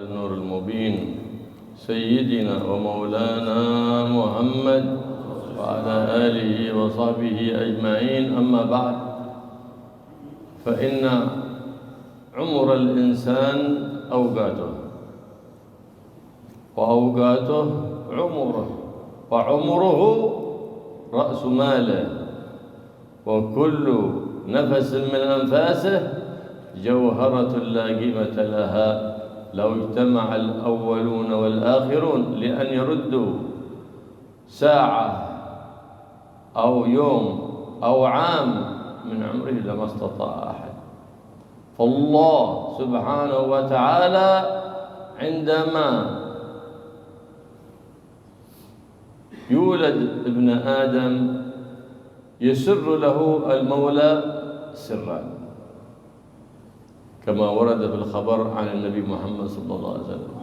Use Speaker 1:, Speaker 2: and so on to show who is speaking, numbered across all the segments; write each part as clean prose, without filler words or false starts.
Speaker 1: النور المبين سيدنا ومولانا محمد وعلى آله وصحبه أجمعين. أما بعد، فإن عمر الإنسان أوقاته، وأوقاته عمره، وعمره رأس ماله، وكل نفس من أنفاسه جوهرة لا قيمة لها لو اجتمع الأولون والآخرون لأن يردوا ساعة أو يوم أو عام من عمره لما استطاع أحد. فالله سبحانه وتعالى عندما يولد ابن آدم يسر له المولى سرا، كما ورد في الخبر عن النبي محمد صلى الله عليه وسلم.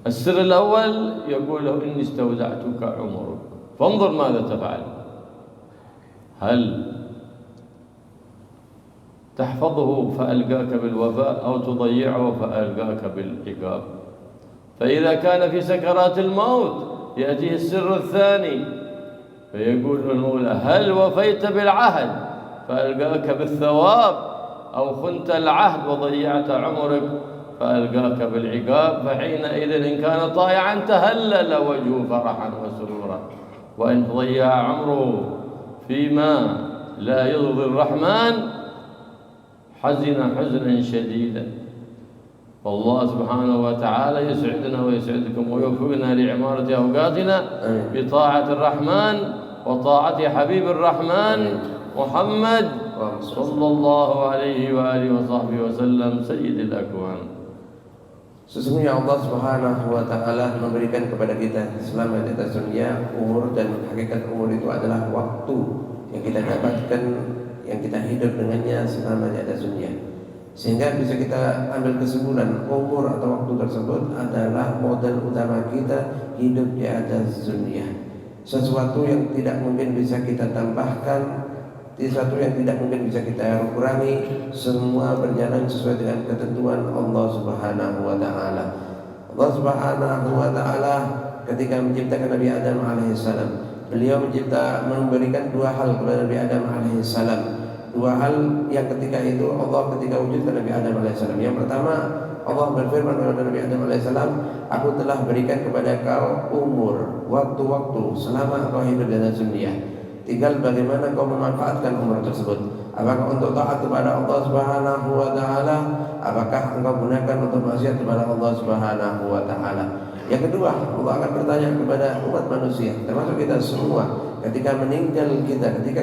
Speaker 1: السر الأول يقول له: إني استودعتك عمرك فانظر ماذا تفعل، هل تحفظه فألقاك بالوفاء أو تضيعه فألقاك بالعقاب؟ فإذا كان في سكرات الموت يأتيه السر الثاني فيقول المولى: هل وفيت بالعهد فألقاك بالثواب أو خنت العهد وضيعت عمرك فألقاك بالعقاب؟ فحينئذ إن كان طائعا تهلل وجهه فرحا وسرورا، وإن ضيع عمره فيما لا يرضي الرحمن حزن حزنا شديدا. فالله سبحانه وتعالى يسعدنا ويسعدكم ويوفقنا لعمارة أوقاتنا بطاعة الرحمن وطاعة حبيب الرحمن محمد صلى الله عليه وآله وصحبه وسلم سيد الأكوان.
Speaker 2: Sesungguhnya Allah Subhanahu wa Ta'ala memberikan kepada kita selama di atas dunia umur, dan hakikat umur itu adalah waktu yang kita dapatkan, yang kita hidup dengannya selama di atas dunia. Sehingga bisa kita ambil kesimpulan umur atau waktu tersebut adalah modal utama kita hidup di atas dunia. Sesuatu yang tidak mungkin bisa kita tambahkan, sesuatu yang tidak mungkin bisa kita kurangi, semua berjalan sesuai dengan ketentuan Allah Subhanahu wa Ta'ala. Allah Subhanahu wa Ta'ala ketika menciptakan Nabi Adam alaihissalam, beliau memberikan dua hal kepada Nabi Adam alaihissalam. Dua hal yang ketika itu Allah ketika wujudkan Nabi Adam alaihissalam. Yang pertama, Allah berfirman kepada Nabi Adam alaihissalam, aku telah berikan kepada kau umur, waktu-waktu selama engkau hidup di atas dunia. Tinggal bagaimana kau memanfaatkan umur tersebut. Apakah untuk taat kepada Allah Subhanahu wa Ta'ala, apakah engkau gunakan untuk maksiat kepada Allah Subhanahu wa Ta'ala. Yang kedua, Allah akan bertanya kepada umat manusia, termasuk kita semua, ketika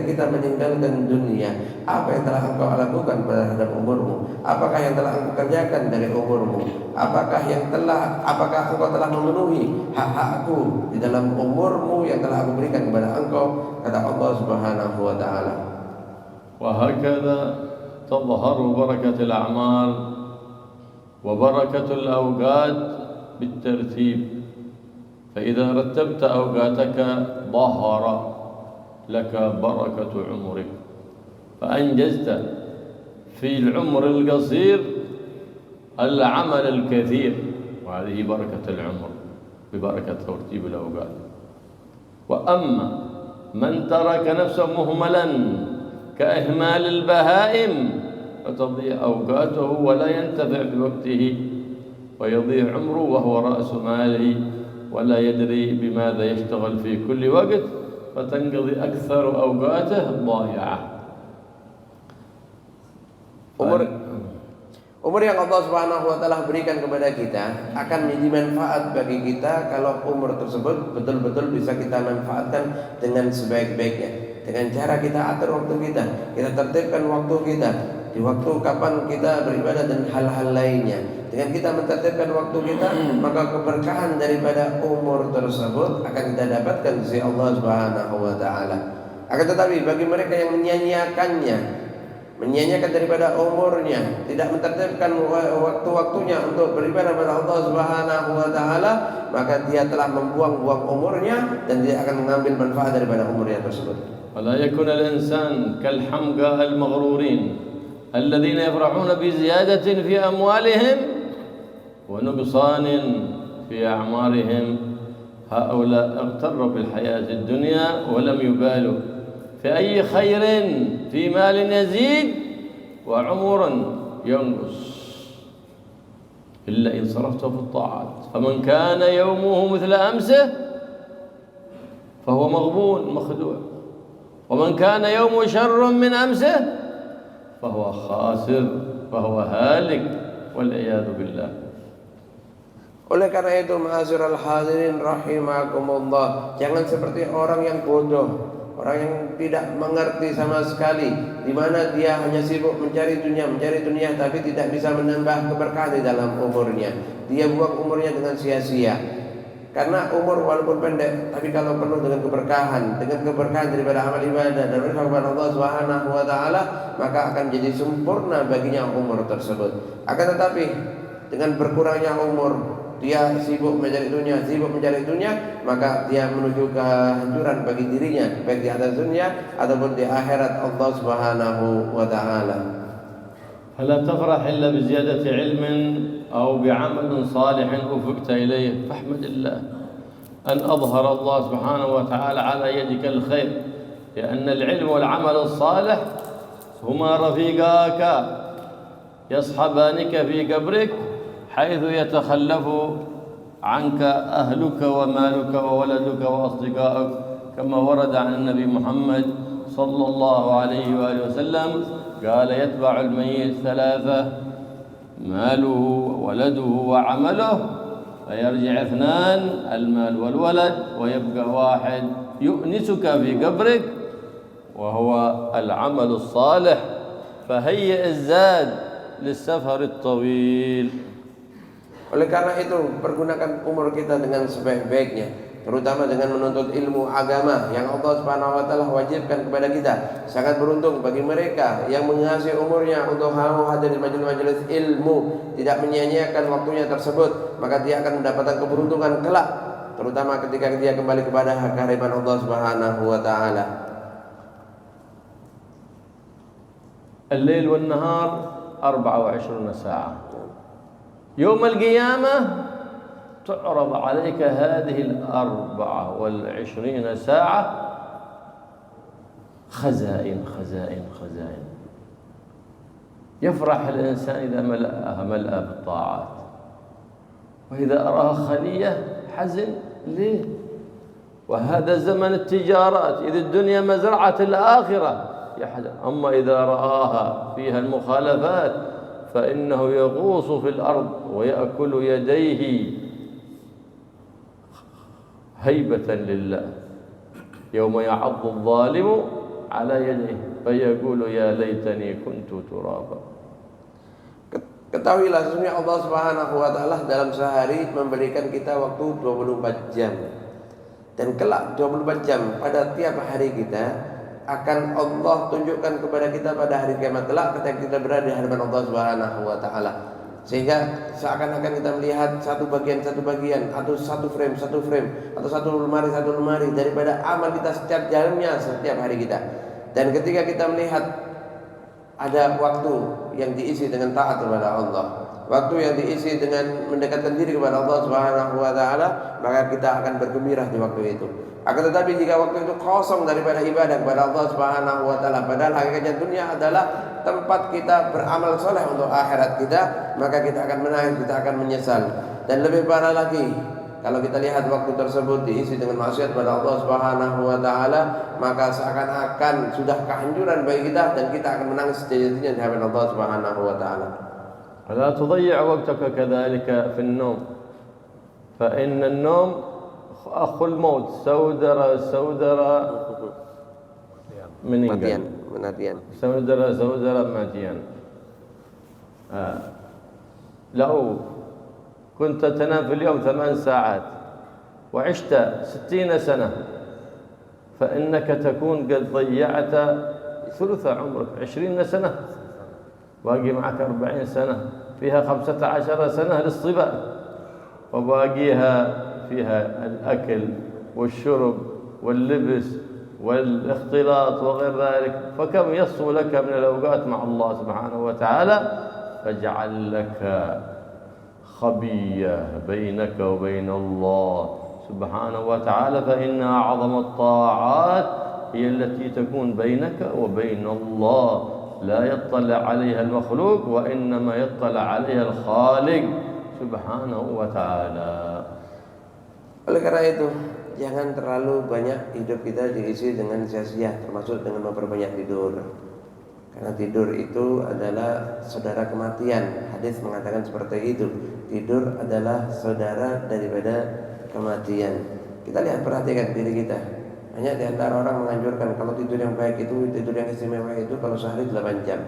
Speaker 2: kita meninggalkan dunia, apa yang telah engkau lakukan terhadap umurmu? Apakah yang telah engkau kerjakan dari umurmu? Apakah engkau telah memenuhi hak-hakku di dalam umurmu yang telah aku berikan kepada engkau? Kata Allah Subhanahu wa Ta'ala.
Speaker 1: وهكذا تظهر بركة الأعمال وبركة الأوقات بالترتيب. فإذا رتبت أوقاتك ظهر لك بركة عمرك، فأنجزت في العمر القصير العمل الكثير، وهذه بركة العمر ببركة ترتيب الأوقات. وأما من ترك نفسه مهملا كإهمال البهائم فتضيع أوقاته ولا ينتفع بوقته ويضيع عمره وهو رأس ماله ولا يدري بماذا يشتغل في كل وقت فتنقضي أكثر أوقاته ضائعة.
Speaker 2: Umur yang Allah Subhanahu wa Ta'ala berikan kepada kita akan menjadi manfaat bagi kita kalau umur tersebut betul-betul bisa kita manfaatkan dengan sebaik-baiknya. Dengan cara kita atur waktu kita tertibkan waktu kita, di waktu kapan kita beribadah dan hal-hal lainnya. Dengan kita mentertibkan waktu kita, maka keberkahan daripada umur tersebut akan kita dapatkan di sisi Allah Subhanahu wa Ta'ala. Akan tetapi bagi mereka yang menyanyiakan daripada umurnya, tidak mentertibkan waktu-waktunya untuk beribadah kepada Allah Subhanahu wa Ta'ala, maka dia telah membuang-buang umurnya dan dia akan mengambil manfaat daripada umurnya tersebut.
Speaker 1: ولا يكون الإنسان كالحمقى المغرورين الذين يفرحون بزيادة في أموالهم ونقصان في أعمارهم. هؤلاء اغتروا بالحياة الدنيا ولم يبالوا في أي خير، في مال يزيد وعمر ينقص، إلا إن صرفته في الطاعات. فمن كان يومه مثل أمسه فهو مغبون مخدوع، ومن كان يومه شر من أمسه فهو خاسر، فهو هالك والعياذ بالله.
Speaker 2: Oleh karena itu, ma'asyiral hadirin rahimakumullah, jangan seperti orang yang bodoh, orang yang tidak mengerti sama sekali, di mana dia hanya sibuk mencari dunia, tapi tidak bisa menambah keberkahan di dalam umurnya. Dia buang umurnya dengan sia-sia. Karena umur walaupun pendek, tapi kalau penuh dengan keberkahan daripada amal ibadah dan berkah kepada Allah Subhanahu wa taala, maka akan jadi sempurna baginya umur tersebut. Akan tetapi dengan berkurangnya umur, dia sibuk mencari dunia, maka dia menuju kehancuran bagi dirinya, baik di atas dunia ataupun di akhirat Allah Subhanahu wa taala.
Speaker 1: فلا تفرح إلا بزيادة علم أو بعمل صالح وفقت إليه، فاحمد الله أن أظهر الله سبحانه وتعالى على يدك الخير، لأن العلم والعمل الصالح هما رفيقاك يصحبانك في قبرك، حيث يتخلف عنك أهلك ومالك وولدك وأصدقائك، كما ورد عن النبي محمد صلى الله عليه وآله وسلم قال: يتبع الميت ثلاثة: ماله وولده وعمله، فيرجع اثنان: المال والولد، ويبقى واحد يؤنسك في قبرك وهو العمل الصالح. فهيئ الزاد للسفر الطويل.
Speaker 2: Oleh karena itu, pergunakan umur kita dengan sebaik-baiknya, terutama dengan menuntut ilmu agama yang Allah Subhanahu wa taala wajibkan kepada kita. Sangat beruntung bagi mereka yang mengasihi umurnya untuk hadir di majelis-majelis ilmu, tidak menyia-nyiakan waktunya tersebut, maka dia akan mendapatkan keberuntungan kelak, terutama ketika dia kembali kepada kehadiran Allah Subhanahu wa taala.
Speaker 1: الليل والنهار 24 ساعة. يوم القيامة تعرض عليك هذه 24 ساعة خزائن خزائن خزائن. يفرح الإنسان إذا ملأها بالطاعات، وإذا أراها خالية حزن. ليه؟ وهذا زمن التجارات، إذ الدنيا مزرعة الآخرة يحزن. أما إذا رآها فيها المخالفات فإنه يغوص في الأرض ويأكل يديه هيبة لله، يوم يعض الظالم على يديه فيقول يا ليتني كنت ترابا.
Speaker 2: Ketahuilah sesungguhnya Allah Subhanahu wa taala dalam sehari memberikan kita waktu 24 jam. Dan kelak 24 jam pada tiap hari kita akan Allah tunjukkan kepada kita pada hari kiamat kelak ketika kita berada di hadapan Allah Subhanahu wa taala. Sehingga seakan-akan kita melihat satu bagian atau satu frame atau satu lemari daripada amal kita setiap jamnya setiap hari kita. Dan ketika kita melihat ada waktu yang diisi dengan taat kepada Allah, waktu yang diisi dengan mendekatkan diri kepada Allah Subhanahu wa taala, maka kita akan bergembira di waktu itu. Akan tetapi jika waktu itu kosong daripada ibadah kepada Allah Subhanahu wa taala, padahal hakikatnya dunia adalah tempat kita beramal soleh untuk akhirat kita, maka kita akan menangis, kita akan menyesal. Dan lebih parah lagi, kalau kita lihat waktu tersebut diisi dengan maksiat kepada Allah Subhanahu wa taala, maka seakan-akan sudah kehancuran bagi kita dan kita akan menangis sejati-jatinya di hadapan Allah Subhanahu wa taala.
Speaker 1: لا تضيع وقتك كذلك في النوم، فإن النوم أخو الموت. سودرة
Speaker 2: Matian.
Speaker 1: سودرة ماتيان. لو كنت تنام في اليوم 8 ساعات وعشت 60 سنة فإنك تكون قد ضيعت ثلث عمرك. 20 سنة باقي معك 40 سنة، فيها 15 سنة للصبا، وباقيها فيها الأكل والشرب واللبس والاختلاط وغير ذلك. فكم يصفو لك من الأوقات مع الله سبحانه وتعالى؟ فاجعل لك خبية بينك وبين الله سبحانه وتعالى، فإن أعظم الطاعات هي التي تكون بينك وبين الله، لا يطلع عليها المخلوق وإنما يطلع عليها الخالق سبحانه وتعالى.
Speaker 2: Oleh karena itu, jangan terlalu banyak hidup kita diisi dengan sia-sia, termasuk dengan memperbanyak tidur. Karena tidur itu adalah saudara kematian. Hadis mengatakan seperti itu. Tidur adalah saudara daripada kematian. Kita lihat, perhatikan diri kita. Hanya di antara orang menganjurkan kalau tidur yang baik itu, tidur yang istimewa itu kalau sehari 8 jam.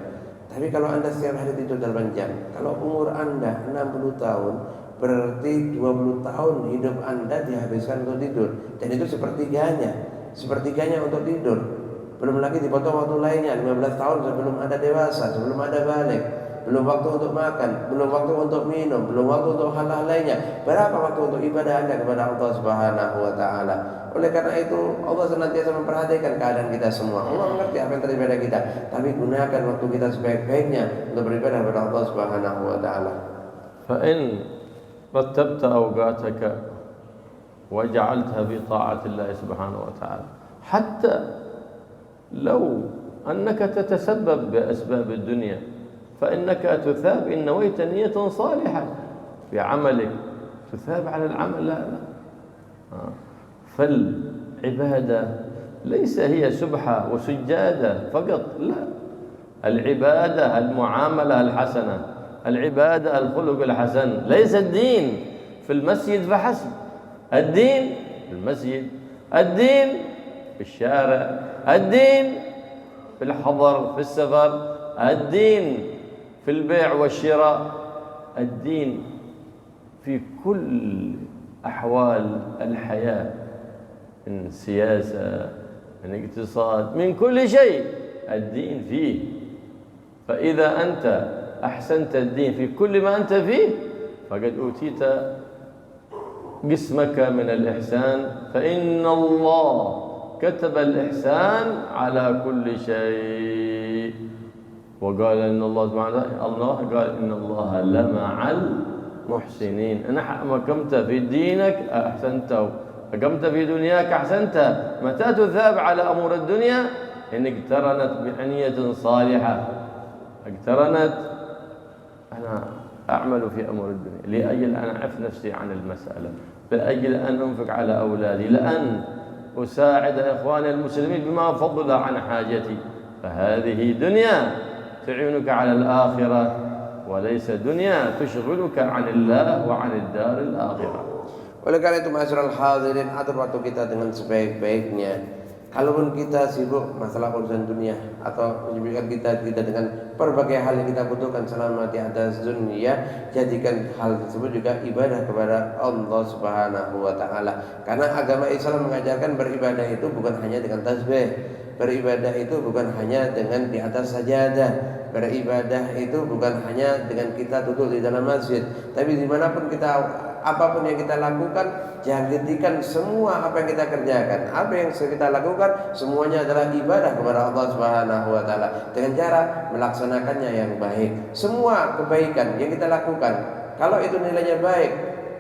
Speaker 2: Tapi kalau Anda setiap hari tidur 8 jam, kalau umur Anda 60 tahun, berarti 20 tahun hidup Anda dihabiskan untuk tidur. Dan itu sepertiganya untuk tidur. Belum lagi dipotong waktu lainnya, 15 tahun sebelum Anda dewasa, sebelum Anda balik. Belum waktu untuk makan, belum waktu untuk minum, belum waktu untuk hal-hal lainnya. Berapa waktu untuk ibadah Anda kepada Allah Subhanahu wa taala? Oleh karena itu, Allah senantiasa memperhatikan keadaan kita semua. Allah mengerti apa yang terjadi pada kita, tapi gunakan waktu kita sebaik-baiknya untuk beribadah kepada Allah Subhanahu wa taala.
Speaker 1: فإن رتبت أوقاتك وجعلتها في طاعة الله سبحانه وتعالى، حتى لو أنك تتسبب بأسباب الدنيا فإنك تثاب إن نويت نية صالحة في عملك، تثاب على العمل. لا فالعبادة ليس هي سبحة وسجادة فقط، لا، العبادة المعاملة الحسنة، العبادة الخلق الحسن، ليس الدين في المسجد فحسب. الدين في المسجد، الدين في الشارع، الدين في الحضر في السفر، الدين في البيع والشراء، الدين في كل أحوال الحياة، من سياسة، من اقتصاد، من كل شيء الدين فيه. فإذا أنت أحسنت الدين في كل ما أنت فيه فقد أوتيت قسمك من الإحسان، فإن الله كتب الإحسان على كل شيء. وقال إن الله سبحانه الله قال إن الله لمع المحسنين. إن حكمت في دينك أحسنته، حكمت في دنياك أحسنتها. متى تثاب على أمور الدنيا؟ إن اقترنت بنية صالحة، اقترنت أنا أعمل في أمور الدنيا لأجل أن أعف نفسي عن المسألة، لأجل أن أنفق على أولادي، لأن أساعد إخواني المسلمين بما فضل عن حاجتي. فهذه دنيا تعينك على الآخرة، وليس دنيا تشغلك عن الله وعن الدار الآخرة.
Speaker 2: Oleh karena itu, ma'asyiral hadirin, atur waktu kita dengan sebaik-baiknya. Kalaupun kita sibuk masalah urusan dunia atau menyibukkan kita dengan berbagai hal yang kita butuhkan selama di atas dunia, jadikan hal tersebut juga ibadah kepada Allah Subhanahu wa taala. Karena agama Islam mengajarkan beribadah itu bukan hanya dengan tasbih, beribadah itu bukan hanya dengan di atas sajadah, beribadah itu bukan hanya dengan kita duduk di dalam masjid, tapi dimanapun kita, apapun yang kita lakukan, jangan jadikan semua apa yang kita kerjakan, apa yang kita lakukan, semuanya adalah ibadah kepada Allah Subhanahu wa taala dengan cara melaksanakannya yang baik. Semua kebaikan yang kita lakukan, kalau itu nilainya baik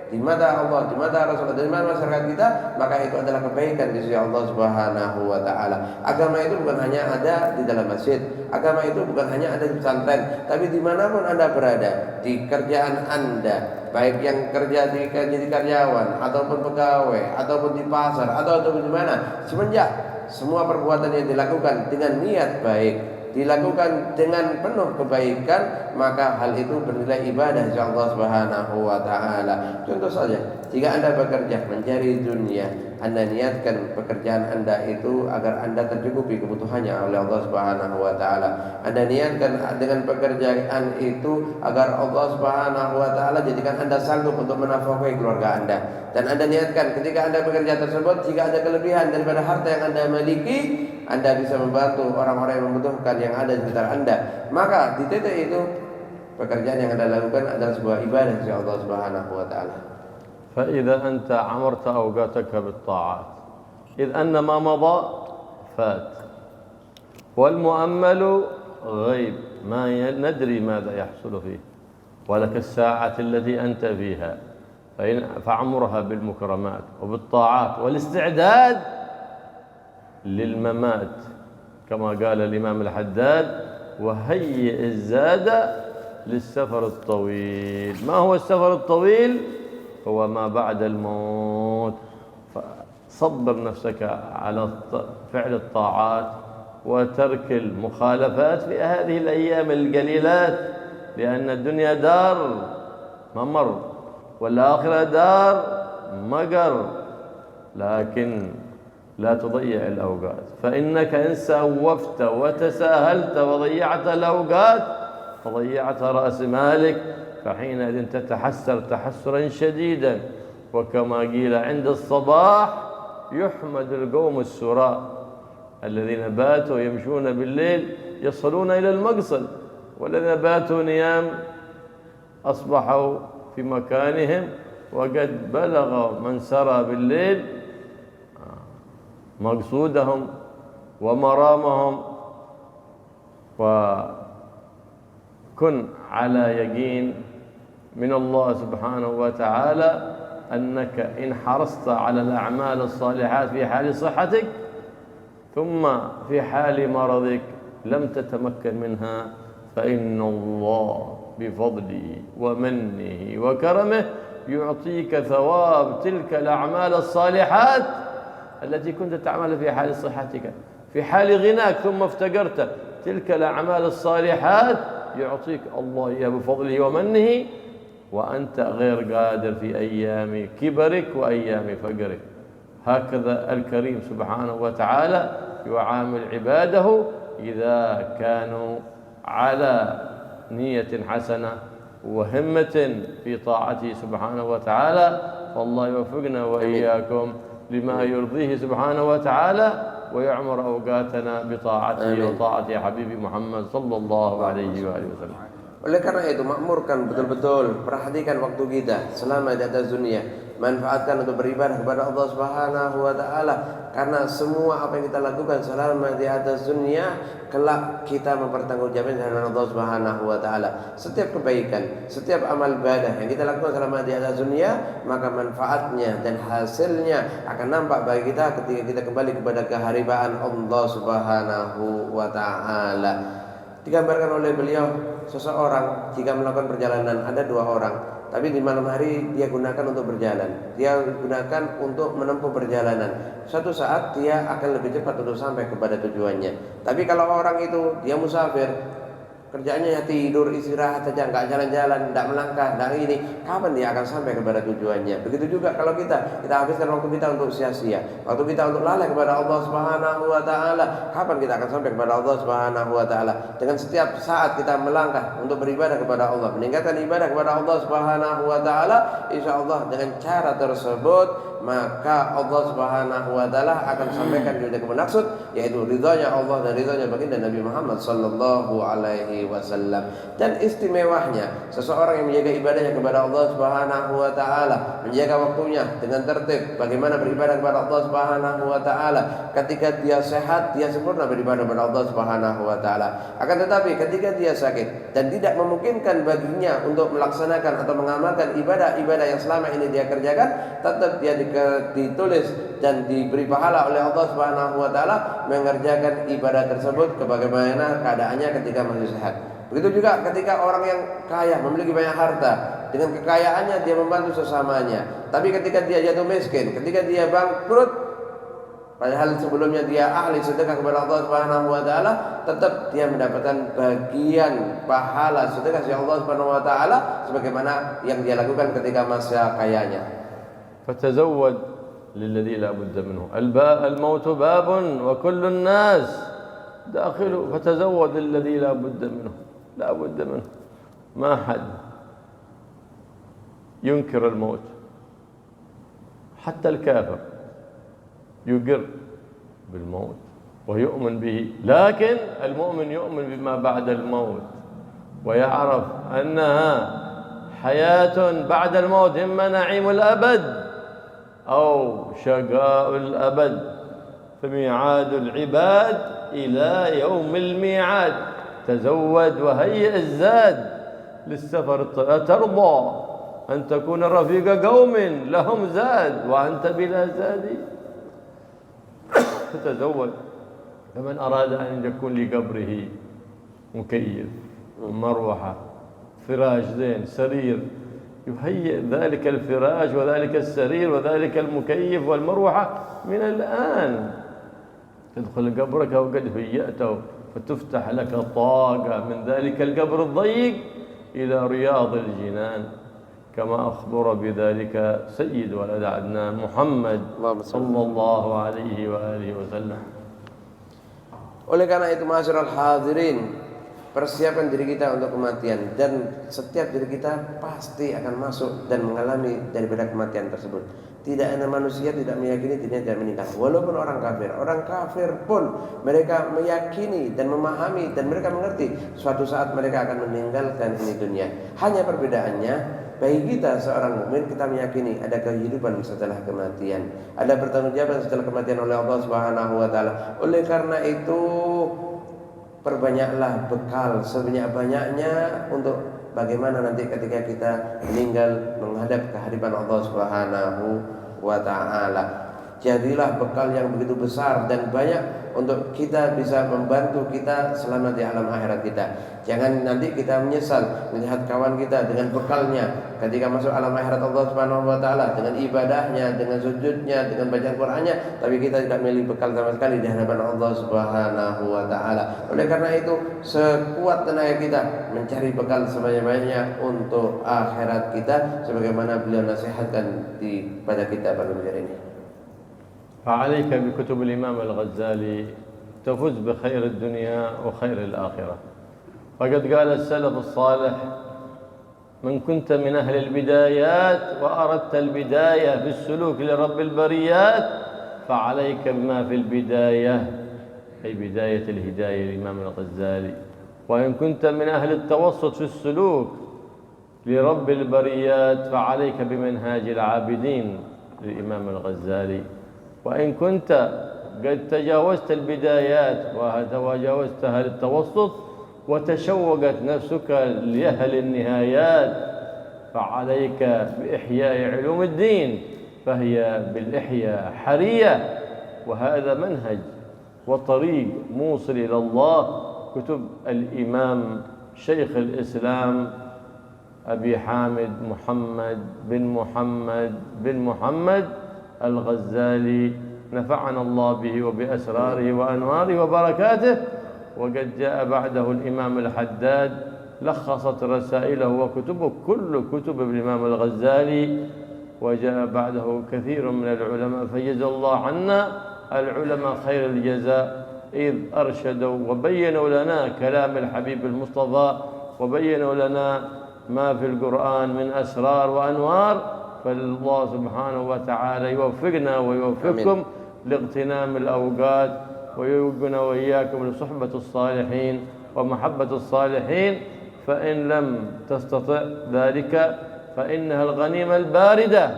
Speaker 2: di mata Allah, di mata Rasulullah, di mata masyarakat kita, maka itu adalah kebaikan di sisi Allah Subhanahu wa taala. Agama itu bukan hanya ada di dalam masjid, agama itu bukan hanya ada di pesantren, tapi dimanapun Anda berada, di kerjaan Anda, baik yang kerja jadi karyawan ataupun pegawai ataupun di pasar ataupun di mana, semenjak semua perbuatan yang dilakukan dengan niat baik, dilakukan dengan penuh kebaikan, maka hal itu bernilai ibadah insya Allah Subhanahu wa taala. Contoh saja, jika Anda bekerja mencari dunia, Anda niatkan pekerjaan Anda itu agar Anda tercukupi kebutuhannya oleh Allah Subhanahu wa taala. Anda niatkan dengan pekerjaan itu agar Allah Subhanahu wa taala jadikan Anda sanggup untuk menafkahi keluarga Anda. Dan Anda niatkan ketika Anda bekerja tersebut, jika ada kelebihan daripada harta yang Anda miliki, Anda bisa membantu orang-orang yang membutuhkan yang ada di sekitar Anda. Maka di titik itu pekerjaan yang Anda lakukan adalah sebuah ibadah dari Allah Subhanahu wa taala.
Speaker 1: فإذا أنت عمرت أوقاتك بالطاعات إذ أن ما مضى فات، والمؤمل غيب ما ندري ماذا يحصل فيه. ولك الساعة التي أنت فيها، فاعمرها بالمكرمات وبالطاعات والاستعداد للممات، كما قال الإمام الحداد: وهيئ الزاد للسفر الطويل. ما هو السفر الطويل؟ هو ما بعد الموت. فصبر نفسك على فعل الطاعات وترك المخالفات في هذه الأيام القليلات، لأن الدنيا دار ممر والآخرة دار مقر. لكن لا تضيع الأوقات، فإنك إن سوفت وتساهلت وضيعت الأوقات فضيعت رأس مالك، فحينئذ تتحسر تحسرا شديدا. وكما قيل: عند الصباح يحمد القوم السراء الذين باتوا يمشون بالليل يصلون إلى المقصد، والذين باتوا نيام أصبحوا في مكانهم وقد بلغ من سرى بالليل مقصودهم ومرامهم. وكن على يقين من الله سبحانه وتعالى أنك إن حرصت على الأعمال الصالحات في حال صحتك ثم في حال مرضك لم تتمكن منها، فإن الله بفضله ومنه وكرمه يعطيك ثواب تلك الأعمال الصالحات التي كنت تعمل في حال صحتك. في حال غناك ثم افتقرت، تلك الأعمال الصالحات يعطيك الله إياه بفضله ومنه وأنت غير قادر في أيام كبرك وأيام فقرك. هكذا الكريم سبحانه وتعالى يعامل عباده إذا كانوا على نية حسنة وهمة في طاعته سبحانه وتعالى. فالله يوفقنا وإياكم لما يرضيه سبحانه وتعالى ويعمر أوقاتنا بطاعته وطاعة حبيب محمد صلى الله عليه وآله وسلم.
Speaker 2: Oleh karena itu, makmurkan betul-betul, perhatikan waktu kita selama di atas dunia, manfaatkan untuk beribadah kepada Allah Subhanahu wa taala, karena semua apa yang kita lakukan selama di atas dunia kelak kita mempertanggungjawabkan dengan Allah Subhanahu wa taala. Setiap kebaikan, setiap amal ibadah yang kita lakukan selama di atas dunia, maka manfaatnya dan hasilnya akan nampak bagi kita ketika kita kembali kepada keharibaan Allah Subhanahu wa taala. Digambarkan oleh beliau, seseorang jika melakukan perjalanan, ada dua orang, tapi di malam hari dia gunakan untuk berjalan, dia gunakan untuk menempuh perjalanan. Suatu saat dia akan lebih cepat untuk sampai kepada tujuannya. Tapi kalau orang itu dia musafir, kerjaannya ya tidur, istirahat saja, nggak jalan-jalan, nggak melangkah, nggak ini, kapan dia akan sampai kepada tujuannya? Begitu juga kalau kita habiskan waktu kita untuk sia-sia, waktu kita untuk lalai kepada Allah Subhanahu wa taala, kapan kita akan sampai kepada Allah Subhanahu wa taala? Dengan setiap saat kita melangkah untuk beribadah kepada Allah, meningkatkan ibadah kepada Allah Subhanahu wa taala, insyaallah dengan cara tersebut maka Allah Subhanahu wa taala akan sampaikan kepada maksud, yaitu ridhanya Allah dan ridhanya baginda Nabi Muhammad sallallahu alaihi wasallam. Dan istimewanya seseorang yang menjaga ibadahnya kepada Allah Subhanahu wa taala, menjaga waktunya dengan tertib, bagaimana beribadah kepada Allah Subhanahu wa taala. Ketika dia sehat, dia sempurna beribadah kepada Allah Subhanahu wa taala. Akan tetapi ketika dia sakit dan tidak memungkinkan baginya untuk melaksanakan atau mengamalkan ibadah-ibadah yang selama ini dia kerjakan, tetap dia ditulis dan diberi pahala oleh Allah Subhanahu wa taala mengerjakan ibadah tersebut sebagaimana keadaannya ketika masih sehat. Begitu juga ketika orang yang kaya, memiliki banyak harta, dengan kekayaannya dia membantu sesamanya. Tapi ketika dia jatuh miskin, ketika dia bangkrut, padahal sebelumnya dia ahli sedekah kepada Allah Subhanahu wa taala, tetap dia mendapatkan bagian pahala sedekah dari Allah Subhanahu wa taala sebagaimana yang dia lakukan ketika masa kayanya.
Speaker 1: فتزود للذي لا بد منه. الموت باب وكل الناس داخل، فتزود للذي لا بد منه. لا بد منه. ما حد ينكر الموت، حتى الكافر يقر بالموت ويؤمن به، لكن المؤمن يؤمن بما بعد الموت ويعرف أنها حياة بعد الموت، إما نعيم الأبد أو شقاء الأبد. فميعاد العباد إلى يوم الميعاد. تزود وهيئ الزاد للسفر أترضى أن تكون رفيق قوم لهم زاد وأنت بلا زاد؟ فتزوج. فمن أراد أن يكون لقبره مكيف ومروحة فراش زين سرير يهيئ ذلك الفراش وذلك السرير وذلك المكيف والمروحة من الآن. تدخل قبرك وقد هيأته فتفتح لك طاقة من ذلك القبر الضيق إلى رياض الجنان، كما أخبر بذلك سيد ولد عدنان محمد صلى الله عليه وآله وسلم.
Speaker 2: Oleh karena itu ma'asyiral hadirin, persiapkan diri kita untuk kematian, dan setiap diri kita pasti akan masuk dan mengalami daripada kematian tersebut. Tidak ada manusia tidak meyakini dirinya tidak meninggal, walaupun orang kafir. Orang kafir pun mereka meyakini dan memahami dan mereka mengerti suatu saat mereka akan meninggalkan ini dunia. Hanya perbedaannya, bagi kita seorang mukmin kita meyakini ada kehidupan setelah kematian, ada pertanggungjawaban setelah kematian oleh Allah Subhanahu wa taala. Oleh karena itu perbanyaklah bekal sebanyak-banyaknya untuk bagaimana nanti ketika kita meninggal menghadap kehadiran Allah Subhanahu wa taala. Jadilah bekal yang begitu besar dan banyak untuk kita bisa membantu kita selama di alam akhirat kita. Jangan nanti kita menyesal melihat kawan kita dengan bekalnya ketika masuk alam akhirat Allah Subhanahu wa taala, dengan ibadahnya, dengan sujudnya, dengan bacaan Qur'annya, tapi kita tidak memiliki bekal sama sekali di hadapan Allah Subhanahu wa taala. Oleh karena itu, sekuat tenaga kita mencari bekal sebanyak-banyaknya untuk akhirat kita sebagaimana beliau nasihatkan pada kita pada malam ini.
Speaker 1: فعليك بكتب الإمام الغزالي تفوز بخير الدنيا وخير الآخرة. وقد قال السلف الصالح: من كنت من أهل البدايات وأردت البداية في السلوك لرب البريات فعليك بما في البداية، أي بداية الهداية للإمام الغزالي. وإن كنت من أهل التوسط في السلوك لرب البريات فعليك بمنهاج العابدين للإمام الغزالي. وإن كنت قد تجاوزت البدايات وتجاوزتها للتوسط وتشوقت نفسك لأهل النهايات فعليك بإحياء علوم الدين، فهي بالإحياء حرية، وهذا منهج وطريق موصل إلى الله. كتب الإمام شيخ الإسلام أبي حامد محمد بن محمد الغزالي نفعنا الله به وبأسراره وأنواره وبركاته. وقد جاء بعده الإمام الحداد لخصت رسائله وكتبه كل كتب الإمام الغزالي، وجاء بعده كثير من العلماء فجزى الله عنا العلماء خير الجزاء، إذ أرشدوا وبينوا لنا كلام الحبيب المصطفى وبينوا لنا ما في القرآن من أسرار وأنوار. فالله سبحانه وتعالى يوفقنا ويوفقكم لاغتنام الأوقات ويوفقنا وإياكم لصحبة الصالحين ومحبة الصالحين، فإن لم تستطع ذلك فإنها الغنيمة الباردة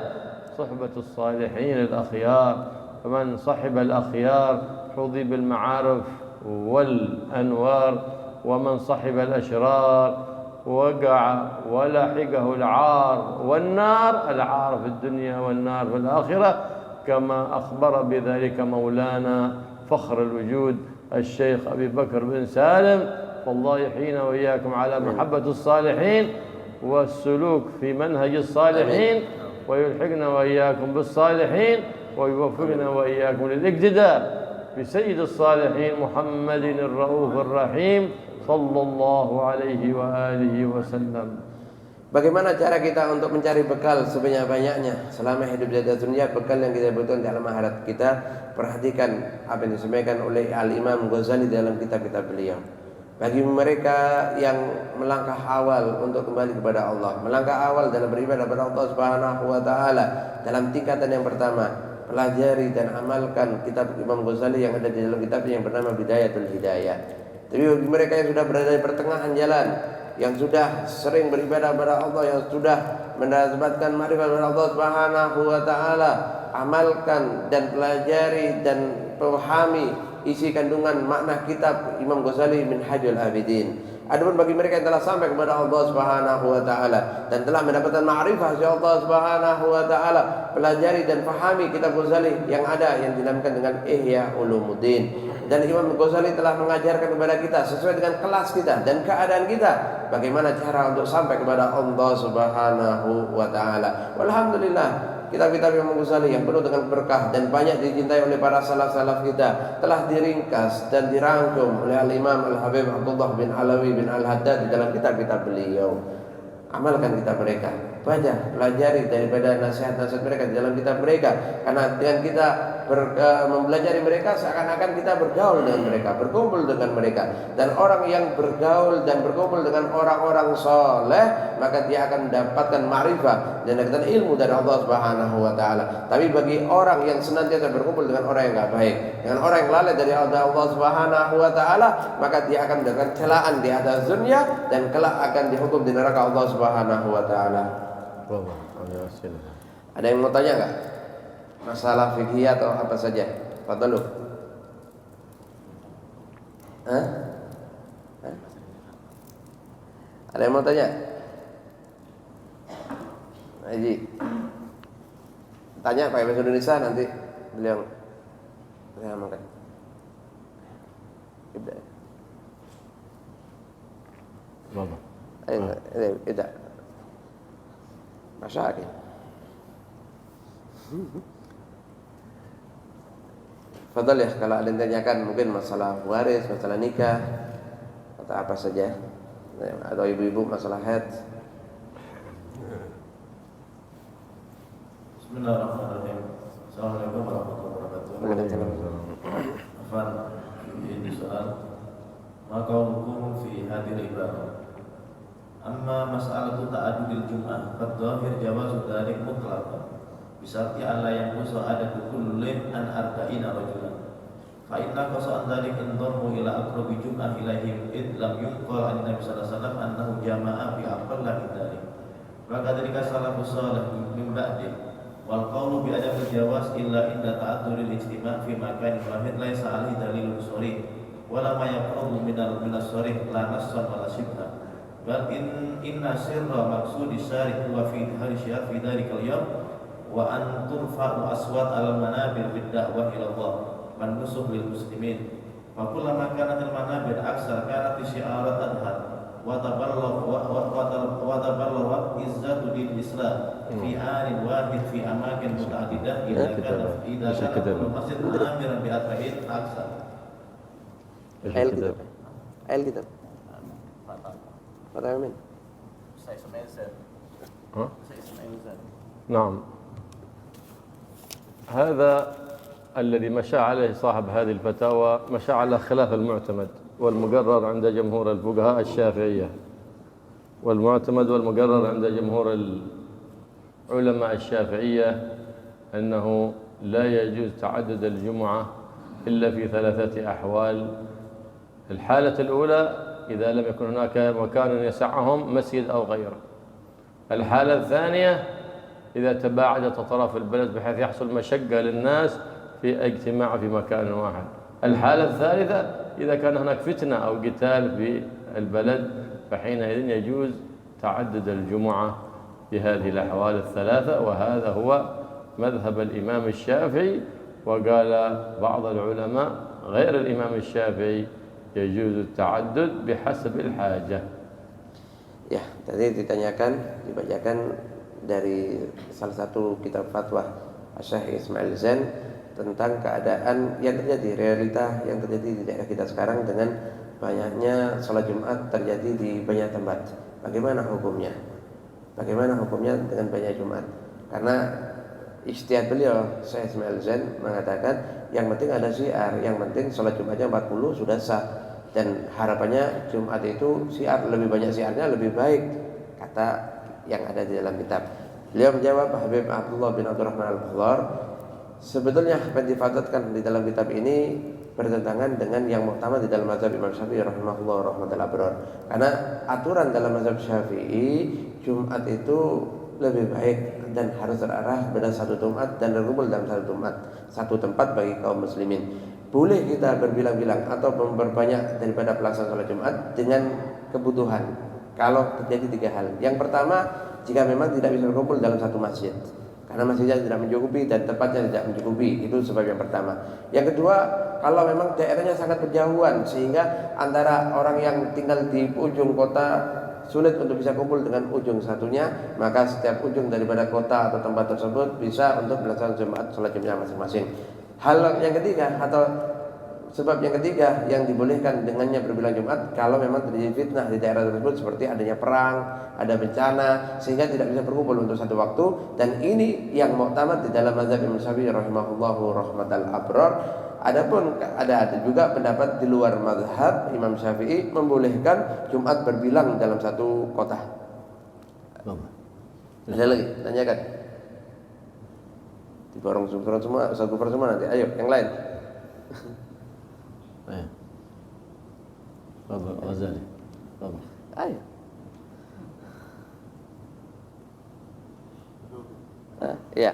Speaker 1: صحبة الصالحين الأخيار. فمن صحب الأخيار حظي بالمعارف والأنوار، ومن صحب الأشرار وقع ولحقه العار والنار، العار في الدنيا والنار في الآخرة، كما أخبر بذلك مولانا فخر الوجود الشيخ أبي بكر بن سالم. فالله يحيينا وإياكم على محبة الصالحين والسلوك في منهج الصالحين، ويلحقنا وإياكم بالصالحين، ويوفقنا وإياكم للاقتداء بسيد الصالحين محمد الرؤوف الرحيم sallallahu alaihi wa alihi wasallam.
Speaker 2: Bagaimana cara kita untuk mencari bekal sebanyak-banyaknya selama hidup di dunia, bekal yang kita butuhkan dalam akhirat kita? Perhatikan apa yang disampaikan oleh Al-Imam Ghazali dalam kitab-kitab beliau. Bagi mereka yang melangkah awal untuk kembali kepada Allah, melangkah awal dalam beribadah kepada Allah Subhanahu wa taala, dalam tingkatan yang pertama, pelajari dan amalkan kitab Imam Ghazali yang ada di dalam kitab yang bernama Bidayatul Hidayah. Tapi bagi mereka yang sudah berada di pertengahan jalan, yang sudah sering beribadah kepada Allah, yang sudah mendapatkan ma'rifat kepada Allah Subhanahu wa taala, amalkan dan pelajari dan pahami isi kandungan makna kitab Imam Ghazali Minhajul Abidin. Adapun bagi mereka yang telah sampai kepada Allah Subhanahu wa taala dan telah mendapatkan ma'rifah dari Allah Subhanahu wa taala, pelajari dan fahami kitab Ghazali yang ada yang dinamakan dengan Ihya Ulumuddin. Dan Imam Ghazali telah mengajarkan kepada kita sesuai dengan kelas kita dan keadaan kita bagaimana cara untuk sampai kepada Allah Subhanahu wa taala. Walhamdulillah, kitab-kitab Imam Ghazali yang penuh dengan berkah dan banyak dicintai oleh para salaf-salaf kita telah diringkas dan dirangkum oleh Al-Imam Al-Habib Abdullah bin Alawi bin Al-Haddad di dalam kitab-kitab beliau. Amalkan kitab mereka, baca, pelajari daripada nasihat-nasihat mereka di dalam kitab mereka. Karena dengan kita mempelajari mereka, seakan-akan kita bergaul dengan mereka, berkumpul dengan mereka. Dan orang yang bergaul dan berkumpul dengan orang-orang soleh, maka dia akan mendapatkan ma'rifah dan mendapatkan ilmu dari Allah Subhanahu wa taala. Tapi bagi orang yang senantiasa berkumpul dengan orang yang enggak baik, dengan orang yang lalai dari Allah Subhanahu wa taala, maka dia akan mendapatkan celaan di atas dunia dan kelak akan dihukum di neraka Allah Subhanahu wa taala. Ada yang mau tanya enggak? Masalah fikih atau apa saja? Fadhlu. Hah? Ada yang mau tanya? Haji. Tanya pakai bahasa Indonesia, nanti beliau saya makan. Ibda.
Speaker 1: Bapak.
Speaker 2: Tidak. Masyaallah. Fadal ya, kalau ada yang tanyakan mungkin masalah waris, masalah nikah atau apa saja, atau ibu-ibu masalah haid.
Speaker 3: Bismillahirrahmanirrahim. Assalamualaikum warahmatullahi wabarakatuh.
Speaker 2: Waalaikumsalam.
Speaker 3: Afan, ini soal maka hukum fi hadir ibadah. Amma mas'alatu ta'adudil jum'ah fadzahir jawazu dzalik mutlaqan. Bisarti alla yang musa ada kullin an arba'ina rajulan. Fa inna qasa'an dzalik indhamu ila aqrabi jum'ah ilaihim id lam yunqal an Nabi sallallahu alaihi wasallam annahu jama'a fi aqalla min dzalik. Wa kadzalika salafus salih min ba'di. Wal qawlu bi adamil jawaz illa inda ta'adduril ijtima' fi makanin wahid laisa alaihi dalilun sharih wala ma yaqrubu minas sharih la nassan wala shibha. Bal inna sirra maqsudi syarih wa fi harsya fi dzalikal yawm wa an turfa'u aswat al manabir bid da'wah ila Allah man nusuh lil muslimin fa kullama kanat al manabir aksar kanat syi'arat adhar wa taballahu izzatu lil islam fi anin wahid fi amakin muta'addidah idza kana masjid amiran bi arba'in aksar.
Speaker 2: Al kitab. Fatah Amin.
Speaker 1: نعم، هذا الذي مشى عليه صاحب هذه الفتاوى مشى على خلاف المعتمد والمقرر عند جمهور الفقهاء الشافعية، والمعتمد والمقرر عند جمهور العلماء الشافعية أنه لا يجوز تعدد الجمعة إلا في ثلاثة أحوال. الحالة الأولى إذا لم يكن هناك مكان يسعهم مسجد أو غيره. الحالة الثانية إذا تباعدت أطراف البلد بحيث يحصل مشقة للناس في اجتماع في مكان واحد. الحالة الثالثة إذا كان هناك فتنة أو قتال في البلد فحينئذ يجوز تعدد الجمعة في هذه الأحوال الثلاثة، وهذا هو مذهب الإمام الشافعي. وقال بعض العلماء غير الإمام الشافعي يجوز التعدد بحسب الحاجة.
Speaker 2: Ya, tadi dibacakan dari salah satu kitab fatwa Syekh Ismail Zain tentang keadaan yang terjadi, realita yang terjadi di daerah kita sekarang dengan banyaknya salat Jumat terjadi di banyak tempat. Bagaimana hukumnya? Bagaimana hukumnya dengan banyak Jumat? Karena ijtihad beliau Syekh Ismail Zain mengatakan yang penting ada syiar, yang penting salat Jumatnya 40 sudah sah. Dan harapannya Jumat itu syiar, lebih banyak syiarnya lebih baik, kata yang ada di dalam kitab. Beliau menjawab, Habib Abdullah bin Abdurrahman Al-Bukhlar, sebetulnya apa yang difatwakan di dalam kitab ini bertentangan dengan yang utama di dalam mazhab Imam Syafi'i rahimahullah rahmatul abrar. Karena aturan dalam mazhab Syafi'i Jumat itu lebih baik dan harus terarah pada satu Jumat dan berkumpul dalam satu Jumat, satu tempat bagi kaum muslimin. Boleh kita berbilang-bilang atau memperbanyak daripada pelaksanaan salat Jumat dengan kebutuhan kalau terjadi 3 hal. Yang pertama, jika memang tidak bisa berkumpul dalam satu masjid karena masjidnya tidak mencukupi dan tempatnya tidak mencukupi, itu sebab yang pertama. Yang kedua, kalau memang daerahnya sangat berjauhan sehingga antara orang yang tinggal di ujung kota sulit untuk bisa kumpul dengan ujung satunya, maka setiap ujung daripada kota atau tempat tersebut bisa untuk melaksanakan sholat Jumat masing-masing. Hal yang ketiga atau sebab yang ketiga yang dibolehkan dengannya berbilang Jumat kalau memang terjadi fitnah di daerah tersebut seperti adanya perang, ada bencana sehingga tidak bisa berkumpul untuk satu waktu, dan ini yang muktamad di dalam mazhab Imam Syafi'i rahimahullahu rahmatal abrar. Adapun ada juga pendapat di luar mazhab Imam Syafi'i membolehkan Jumat berbilang dalam satu kota. Ada lagi? Tanyakan. Diborong semua, satu persama nanti. Ayo, yang lain.
Speaker 1: Bapak Ghazali. Bapak.
Speaker 2: Ayo. Iya.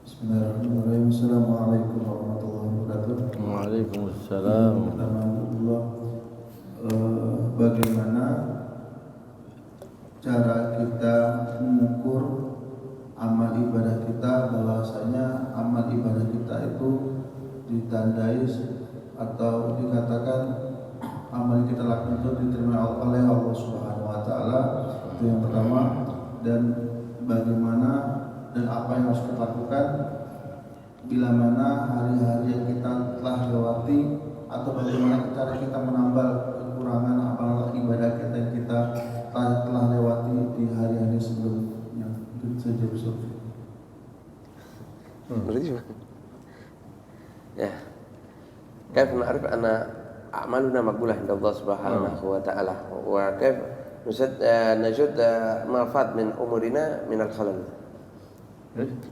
Speaker 4: Bismillahirrahmanirrahim. Assalamualaikum warahmatullahi wabarakatuh.
Speaker 1: Waalaikumsalam.
Speaker 4: Alhamdulillah. Bagaimana cara kita mengukur amal ibadah kita, bahwasanya amal ibadah kita itu ditandai atau dikatakan amal yang kita lakukan itu diterima oleh Allah Subhanahu wa taala. Itu yang pertama. Dan bagaimana dan apa yang harus kita lakukan bila mana hari-hari yang kita telah lewati, atau bagaimana cara kita menambal kekurangan amal ibadah kita yang kita telah lewati di hari-hari sebelumnya. Itu saja, Ustaz.
Speaker 2: Ya. Kaif na'rif anna a'maluna maqbulah inda Allah Subhanahu wa ta'ala, wa kaif najud ma fat min umurina min al-khalal.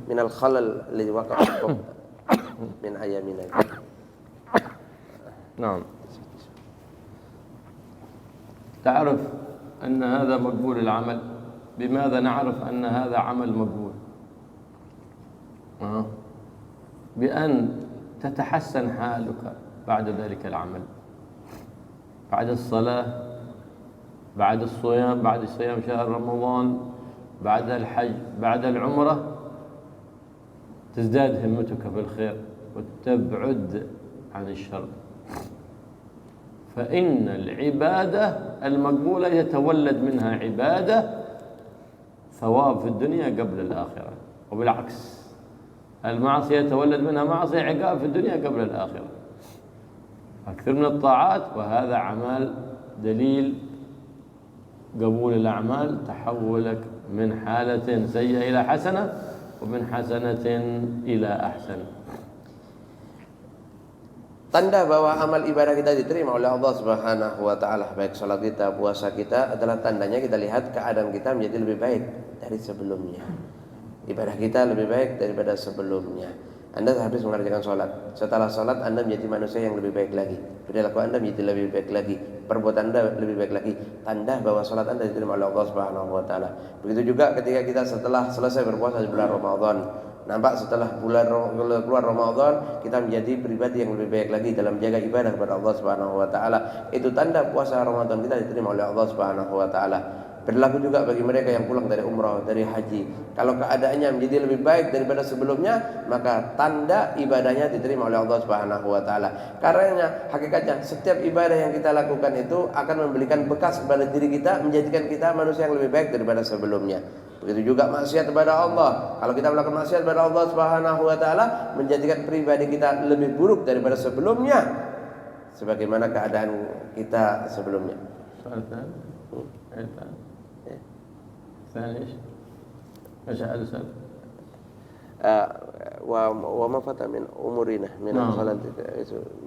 Speaker 2: من الخلل الذي وقع من أيامنا.
Speaker 1: نعم. تعرف أن هذا مقبول العمل. بماذا نعرف أن هذا عمل مقبول؟ بأن تتحسن حالك بعد ذلك العمل، بعد الصلاة، بعد الصيام، بعد صيام شهر رمضان، بعد الحج، بعد العمرة، تزداد همتك بالخير وتبعد عن الشر. فإن العبادة المقبولة يتولد منها عبادة ثواب في الدنيا قبل الآخرة، وبالعكس المعصية يتولد منها معصية عقاب في الدنيا قبل الآخرة. أكثر من الطاعات، وهذا عمل دليل قبول الأعمال، تحولك من حالة سيئة إلى حسنة ومن حسنة إلى أحسن.
Speaker 2: Tanda bahwa amal ibadah kita diterima oleh Allah Subhanahu wa taala, baik salat kita, puasa kita, adalah tandanya kita lihat keadaan kita menjadi lebih baik dari sebelumnya. Ibadah kita lebih baik daripada sebelumnya. Anda habis mengerjakan salat, setelah salat Anda menjadi manusia yang lebih baik lagi. Perilaku Anda menjadi lebih baik lagi, perbuatan Anda lebih baik lagi. Tanda bahwa salat Anda diterima oleh Allah Subhanahu wa taala. Begitu juga ketika kita setelah selesai berpuasa di bulan Ramadan, nampak setelah keluar Ramadan kita menjadi pribadi yang lebih baik lagi dalam menjaga ibadah kepada Allah Subhanahu wa taala. Itu tanda puasa Ramadan kita diterima oleh Allah Subhanahu wa taala. Berlaku juga bagi mereka yang pulang dari umrah, dari haji. Kalau keadaannya menjadi lebih baik daripada sebelumnya, maka tanda ibadahnya diterima oleh Allah Subhanahu wa taala. Karena hakikatnya setiap ibadah yang kita lakukan itu akan memberikan bekas kepada diri kita, menjadikan kita manusia yang lebih baik daripada sebelumnya. Begitu juga maksiat kepada Allah. Kalau kita melakukan maksiat kepada Allah Subhanahu wa taala, menjadikan pribadi kita lebih buruk daripada sebelumnya, sebagaimana keadaan kita sebelumnya.
Speaker 1: ثاني ايش اسال
Speaker 2: وما فات من امورنا من الخلل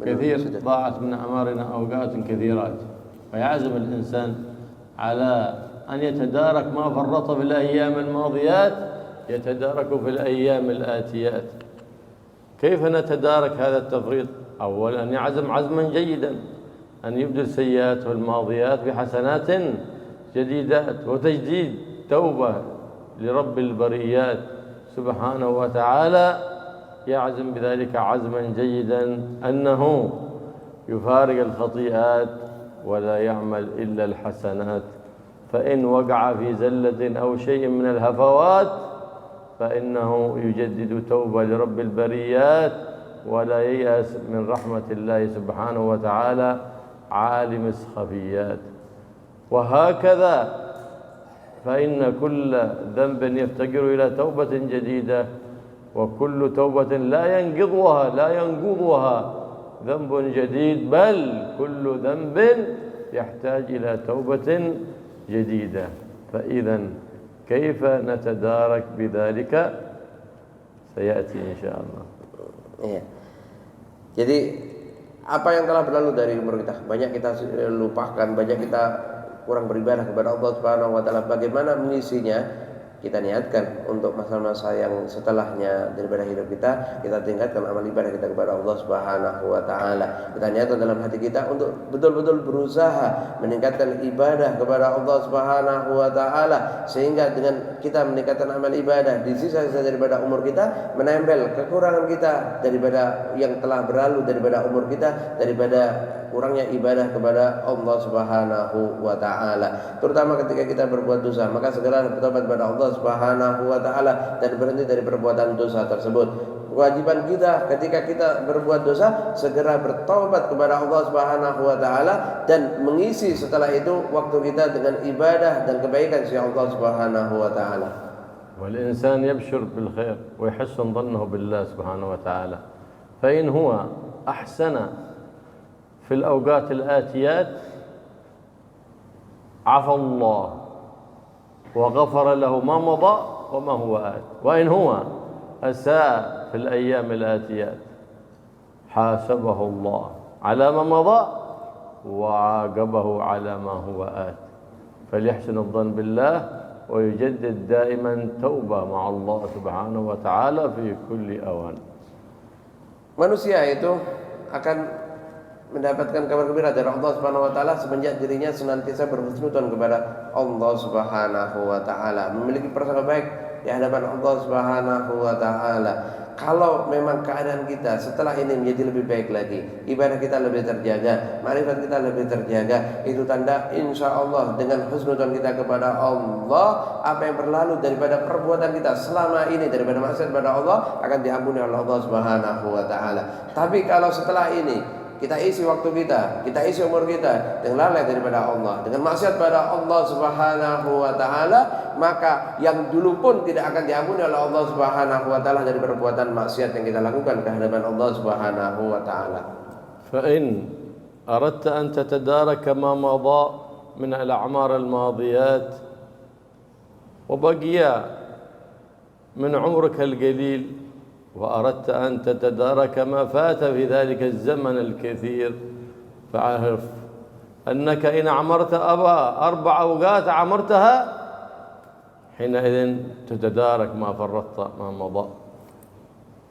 Speaker 1: كثير ضاعت من اعمارنا اوقات كثيرات، فيعزم الانسان على ان يتدارك ما فرط في الايام الماضيات يتدارك في الايام الاتيات. كيف نتدارك هذا التفريط؟ اولا ان يعزم عزما جيدا، ان يبدل سيئاته الماضيات بحسنات جديدات وتجديد توبة لرب البريات سبحانه وتعالى، يعزم بذلك عزما جيدا أنه يفارق الخطيئات ولا يعمل إلا الحسنات، فإن وقع في زلة أو شيء من الهفوات فإنه يجدد توبة لرب البريات ولا ييأس من رحمة الله سبحانه وتعالى عالم الخفيات. وهكذا فإن كل ذنب يفتقر إلى توبة جديدة، وكل توبة لا ينقضها ذنب جديد، بل كل ذنب يحتاج إلى توبة جديدة. فإذا كيف نتدارك بذلك سيأتي إن شاء الله.
Speaker 2: Iya. Jadi apa yang telah berlalu dari umur kita, banyak kita lupakan, banyak kita kurang beribadah kepada Allah Subhanahu wa taala. Bagaimana mengisinya? Kita niatkan untuk masa-masa yang setelahnya daripada hidup kita tingkatkan amal ibadah kita kepada Allah Subhanahu wa taala. Kita niatkan dalam hati kita untuk betul-betul berusaha meningkatkan ibadah kepada Allah Subhanahu wa taala, sehingga dengan kita meningkatkan amal ibadah di sisa-sisa daripada umur kita menempel kekurangan kita daripada yang telah berlalu daripada umur kita, daripada kurangnya ibadah kepada Allah Subhanahu wa taala. Terutama ketika kita berbuat dosa, maka segera bertobat kepada Allah Subhanahu wa taala dan berhenti dari perbuatan dosa tersebut. Kewajiban kita ketika kita berbuat dosa segera bertobat kepada Allah Subhanahu wa taala dan mengisi setelah itu waktu kita dengan ibadah dan kebaikan sisi Allah Subhanahu wa taala.
Speaker 1: Wal insan yabshur bil khair wa yahssun dhannahu billah Subhanahu wa taala. Fa in huwa ahsana في الأوقات الآتيات عفى الله وغفر له ما مضى وما هو آت، وإن هو أساء في الأيام الآتيات حاسبه الله على ما مضى وعاقبه على ما هو آت. فليحسن الظن بالله ويجدد دائما توبة مع الله سبحانه وتعالى في كل أوان.
Speaker 2: Manusia itu akan mendapatkan kabar gembira dari Allah Subhanahu wa taala semenjak dirinya senantiasa berhusnudzon kepada Allah Subhanahu wa taala, memiliki prasangka baik di hadapan Allah Subhanahu wa taala. Kalau memang keadaan kita setelah ini menjadi lebih baik lagi, ibadah kita lebih terjaga, makrifat kita lebih terjaga, itu tanda insya Allah dengan husnudzon kita kepada Allah, apa yang berlalu daripada perbuatan kita selama ini daripada maksiat kepada Allah akan diampuni oleh Allah Subhanahu wa taala. Tapi kalau setelah ini kita isi waktu kita isi umur kita dengan lalai daripada Allah, dengan maksiat pada Allah Subhanahu wa taala, maka yang dulu pun tidak akan diampuni oleh Allah Subhanahu wa taala dari perbuatan maksiat yang kita lakukan ke hadapan Allah Subhanahu wa taala.
Speaker 1: Fa in aradta an tatadaraka ma madha min al-a'mar al-madiyat wa baqiya min 'umrika al-qalil وأردت أن تتدارك ما فات في ذلك الزمن الكثير فاعرف أنك إن عمرت 4 أوقات عمرتها حينئذ تتدارك ما فرطت ما مضى.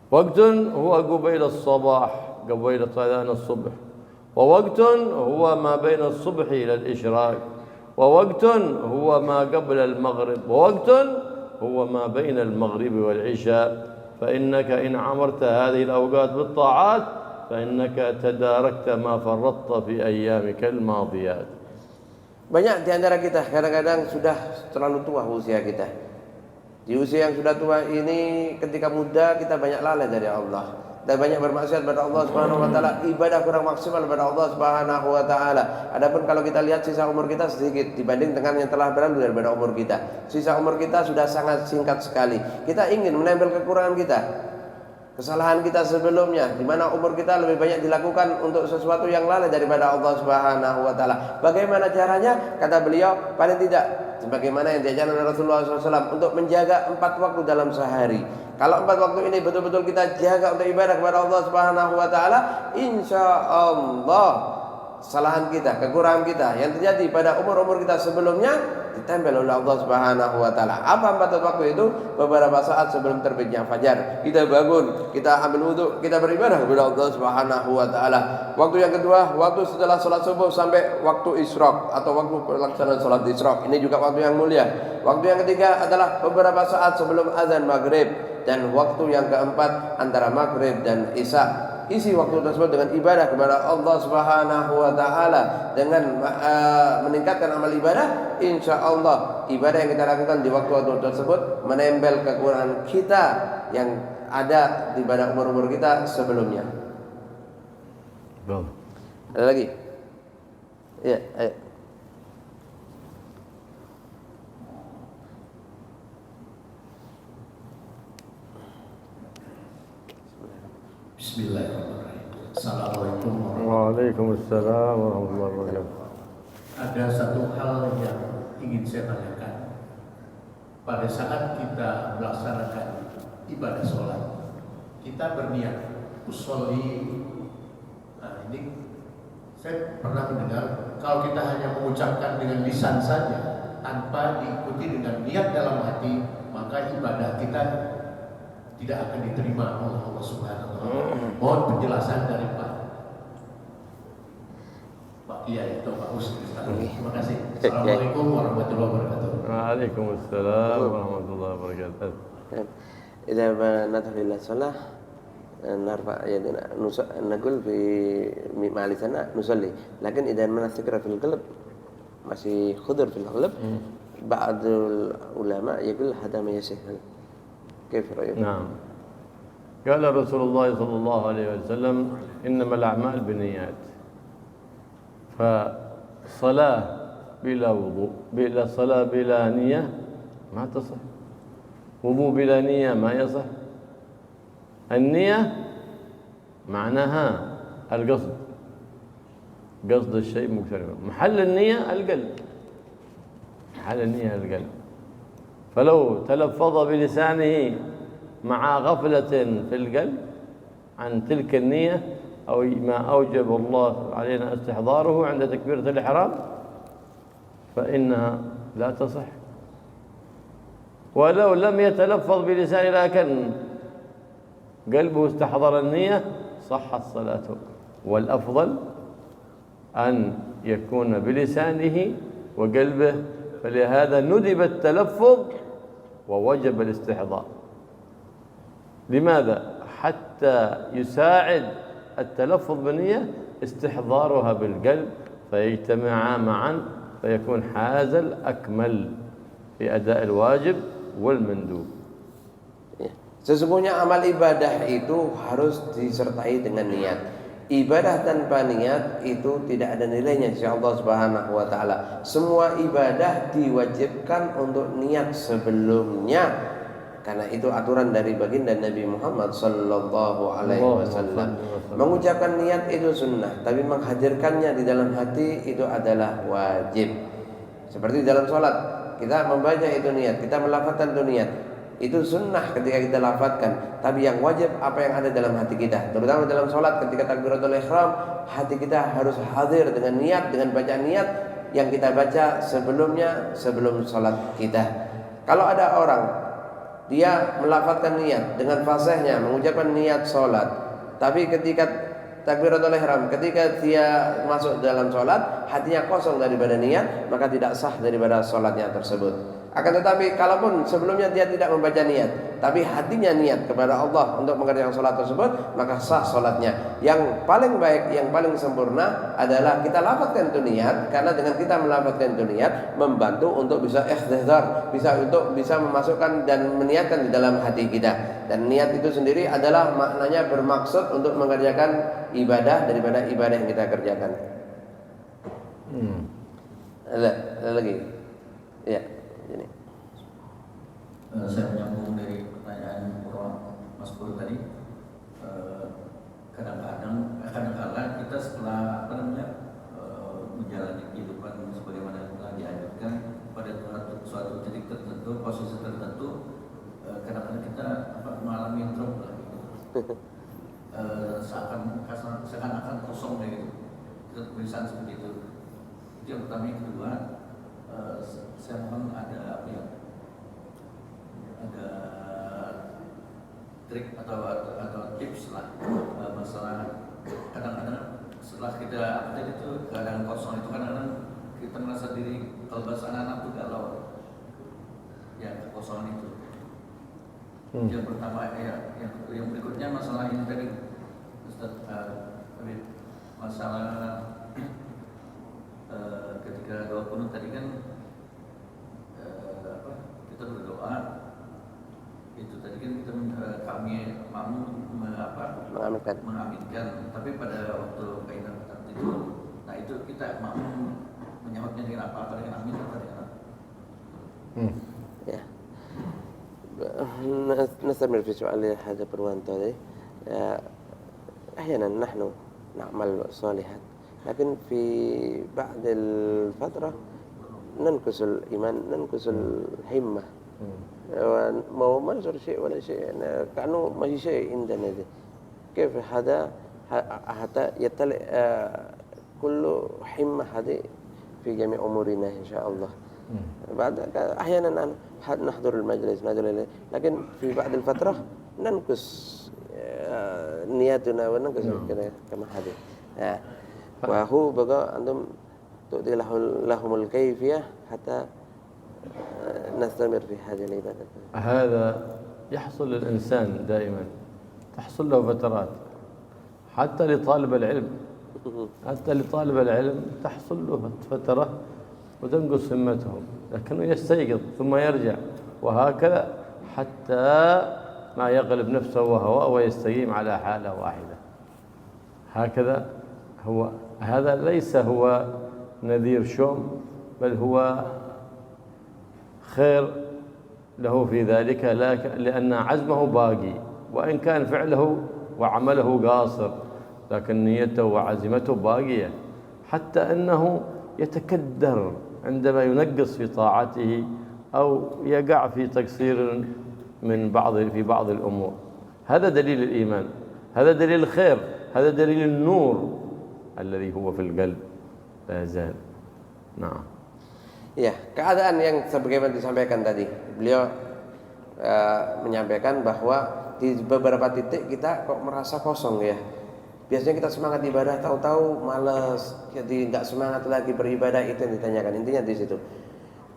Speaker 1: وقت هو قبيل الصباح قبيل طلوع الصبح، ووقت هو ما بين الصبح إلى الإشراق، ووقت هو ما قبل المغرب، ووقت هو ما بين المغرب والعشاء. فإنك إن عمرت هذه الأوقات بالطاعات فإنك تداركت ما فرطت في أيامك الماضيات.
Speaker 2: Banyak di antara kita kadang-kadang sudah terlalu tua usia kita. Di usia yang sudah tua ini, ketika muda kita banyak lalai dari Allah dan banyak bermaksiat pada Allah Subhanahu wa taala, ibadah kurang maksimal pada Allah Subhanahu wa taala. Adapun kalau kita lihat sisa umur kita sedikit dibanding dengan yang telah berlalu daripada umur kita. Sisa umur kita sudah sangat singkat sekali. Kita ingin menempel kekurangan kita, kesalahan kita sebelumnya, di mana umur kita lebih banyak dilakukan untuk sesuatu yang lalai daripada Allah Subhanahu wa taala. Bagaimana caranya? Kata beliau, paling tidak sebagaimana yang diajarkan oleh Rasulullah SAW untuk menjaga 4 waktu dalam sehari. Kalau 4 waktu ini betul-betul kita jaga untuk ibadah kepada Allah Subhanahu wa taala, insya Allah kesalahan kita, kekurangan kita yang terjadi pada umur-umur kita sebelumnya ditempel oleh Allah Subhanahu wa taala. Apa 4 waktu itu? Beberapa saat sebelum terbitnya fajar, kita bangun, kita ambil wudu, kita beribadah kepada Allah Subhanahu wa taala. Waktu yang kedua, waktu setelah salat subuh sampai waktu isyraq atau waktu pelaksanaan salat isyraq. Ini juga waktu yang mulia. Waktu yang ketiga adalah beberapa saat sebelum azan maghrib. dan waktu yang keempat antara maghrib dan isya. Isi waktu tersebut dengan ibadah kepada Allah Subhanahu wa taala, dengan meningkatkan amal ibadah. Insya Allah ibadah yang kita lakukan di waktu-waktu tersebut menempel kekurangan kita yang ada di pada umur-umur kita sebelumnya. Ada lagi? Ya, ayo.
Speaker 5: Bismillahirrahmanirrahim. Assalamualaikum
Speaker 1: Waalaikumsalam warahmatullahi wabarakatuh.
Speaker 5: Ada satu hal yang ingin saya tanyakan. Pada saat kita melaksanakan ibadah sholat, kita berniat usolli. Nah, ini saya pernah mendengar kalau kita hanya mengucapkan dengan lisan saja tanpa diikuti dengan niat dalam hati, maka ibadah kita tidak akan diterima oleh Allah Subhanahu wa taala. Mohon penjelasan dari Pak Kiai atau Pak Ustaz. Terima kasih. Assalamualaikum warahmatullahi wabarakatuh.
Speaker 1: Waalaikumsalam warahmatullahi wabarakatuh.
Speaker 2: إذا نذهب إلى الصلاة نرفع يدنا نقول في مع لساننا نصلي، لكن إذا من الفكرة في القلب masih khudur fil qalb. بعض العلماء يقول هذا ما يصح. كيف رأيك؟
Speaker 1: نعم. قال رسول الله صلى الله عليه وسلم إنما الأعمال بالنيات. فصلاة بلا وضوء بلا صلاة بلا نية ما تصح. وضوء بلا نية ما يصح. النية معناها القصد، قصد الشيء مكترث. محل النية القلب، محل النية القلب. فلو تلفظ بلسانه مع غفلة في القلب عن تلك النية أو ما أوجب الله علينا استحضاره عند تكبيرة الإحرام فإنها لا تصح. ولو لم يتلفظ بلسانه لكن قلبه استحضر النية صحت صلاته. والأفضل أن يكون بلسانه وقلبه، فلهذا ندب التلفظ ووجب الاستحضار. لماذا؟ حتى يساعد التلفظ بالنية استحضارها بالقلب فيجتمعا معا فيكون حاز الأكمل في أداء الواجب والمندوب.
Speaker 2: Sesungguhnya amal ibadah itu harus disertai dengan niat. Ibadah tanpa niat itu tidak ada nilainya insya Allah Subhanahu wa taala. Semua ibadah diwajibkan untuk niat sebelumnya, karena itu aturan dari baginda Nabi Muhammad sallallahu alaihi wasallam. Mengucapkan niat itu sunnah, tapi menghadirkannya di dalam hati itu adalah wajib. Seperti dalam sholat, kita membaca itu niat, kita melafazkan itu niat. Itu sunnah ketika kita lafadzkan, tapi yang wajib apa yang ada dalam hati kita. Terutama dalam sholat ketika takbiratul ihram, hati kita harus hadir dengan niat, dengan bacaan niat yang kita baca sebelumnya, sebelum sholat kita. Kalau ada orang dia melafadzkan niat dengan fasihnya, mengucapkan niat sholat, tapi ketika takbiratul ihram, ketika dia masuk dalam sholat, hatinya kosong daripada niat, maka tidak sah daripada sholatnya tersebut. Akan tetapi kalaupun sebelumnya dia tidak membaca niat, tapi hatinya niat kepada Allah untuk mengerjakan sholat tersebut, maka sah sholatnya. Yang paling baik, yang paling sempurna adalah kita lafadzkan itu niat, karena dengan kita melafadzkan itu niat membantu untuk bisa ikhtizar, bisa memasukkan dan meniatkan di dalam hati kita. Dan niat itu sendiri adalah maknanya bermaksud untuk mengerjakan ibadah daripada ibadah yang kita kerjakan. Ada lagi? Ya. Ini.
Speaker 6: Saya menyambung dari pertanyaan Mas Pur tadi. Kadang-kadang kita setelah menjalani kehidupan sebagaimana telah diajarkan pada suatu titik tertentu, posisi tertentu, kadang-kadang kita mengalami drop lah gitu. Seakan-akan kosong gitu. Kita tulisan seperti itu. Itu yang pertama. Yang kedua, saya mohon ada trik atau tips lah masalah kadang-kadang setelah kita itu keadaan kosong itu kadang-kadang kita merasa diri kalau bahasa anak-anak itu galau ya kekosongan itu. Yang pertama yang berikutnya masalah ini tadi Ustaz, masalah ketika doa kunut tadi kan kita berdoa itu tadi kan kita kami makmum mengaminkan, tapi pada waktu kaitan itu, nah itu kita makmum menyahutnya dengan apa dengan amin atau dengan apa?
Speaker 2: Ya. نستمر في سؤال هذا بروانتو دي. أحيانا نحن نعمل صالحات لكن في بعد الفترة ننقص الإيمان ننقص الهمة ما نصير شيء ولا شيء كأنه ما في شيء عندنا دي. كيف هذا حتى يطلع كل همة هذه في جميع أمورنا إن شاء الله. بعد أحيانا نحضر المجلس لكن في بعد الفترة ننقص نياتنا وننقص كما هذه. وهو بقى أنتم تؤتي لهم الكيفية حتى نستمر في هذه العبادة.
Speaker 1: هذا يحصل للإنسان دائما، تحصل له فترات حتى لطالب العلم تحصل له فترة وتنقص همتهم، لكنه يستيقظ ثم يرجع، وهكذا حتى ما يغلب نفسه وهواه ويستقيم على حالة واحدة. هكذا هو، هذا ليس هو نذير شوم، بل هو خير له في ذلك، لأن عزمه باقي، وإن كان فعله وعمله قاصر، لكن نيته وعزيمته باقية، حتى أنه يتكدر عندما ينقص في طاعته أو يقع في تقصير في بعض الأمور. هذا دليل الإيمان، هذا دليل الخير، هذا دليل النور الذي هو في القلب لا يزال. نعم.
Speaker 2: Ya, keadaan yang sebagaimana disampaikan tadi, beliau menyampaikan bahwa di beberapa titik kita kok merasa kosong ya. Biasanya kita semangat ibadah, tahu-tahu malas, jadi nggak semangat lagi beribadah, itu yang ditanyakan. Intinya di situ.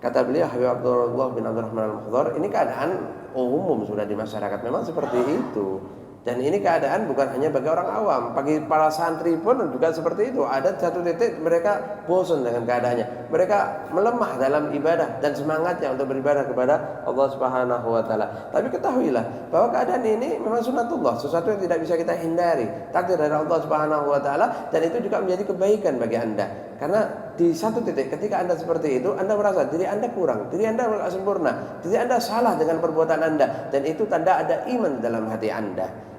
Speaker 2: Kata beliau, Habib Abdullah bin Abdurrahman Al-Muhdhar, ini keadaan umum sudah di masyarakat, memang seperti itu. Dan ini keadaan bukan hanya bagi orang awam, bagi para santri pun juga seperti itu. Ada satu titik mereka bosan dengan keadaannya, mereka melemah dalam ibadah dan semangatnya untuk beribadah kepada Allah Subhanahu wa taala. Tapi ketahuilah bahwa keadaan ini memang sunatullah, sesuatu yang tidak bisa kita hindari, takdir dari Allah Subhanahu wa taala, dan itu juga menjadi kebaikan bagi Anda. Karena di satu titik ketika Anda seperti itu, Anda merasa diri Anda kurang, diri Anda tidak sempurna, diri Anda salah dengan perbuatan Anda, dan itu tanda ada iman dalam hati Anda.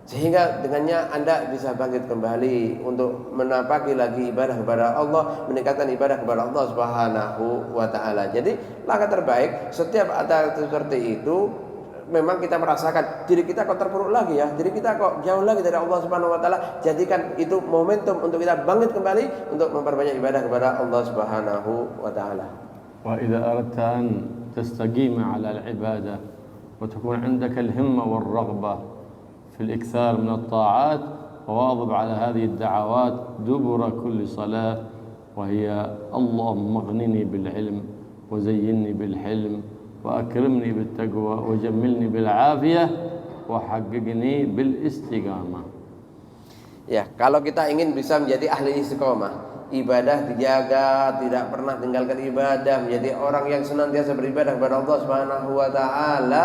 Speaker 2: Sehingga dengannya Anda bisa bangkit kembali untuk menapaki lagi ibadah kepada Allah, meningkatkan ibadah kepada Allah Subhanahu wa taala. Jadi langkah terbaik setiap ada seperti itu, memang kita merasakan diri kita kok terpuruk lagi ya, diri kita kok jauh lagi dari Allah Subhanahu wa taala. Jadikan itu momentum untuk kita bangkit kembali untuk memperbanyak ibadah kepada Allah Subhanahu wa taala.
Speaker 1: Wa idza aradta an tastaqima 'ala al-ibadah wa takun 'indaka al-himma wal-raghbah في الإكثار من الطاعات، وواظب على هذه الدعوات دبر كل صلاة، وهي اللهم اغنني بالعلم وزينني بالحلم وأكرمني بالتقوى وجملني بالعافية وحققني بالاستقامة.
Speaker 2: Ya, kalau kita ingin bisa menjadi ahli istiqomah, ibadah dijaga, tidak pernah tinggalkan ibadah, menjadi orang yang senantiasa beribadah kepada Allah Subhanahu wa taala,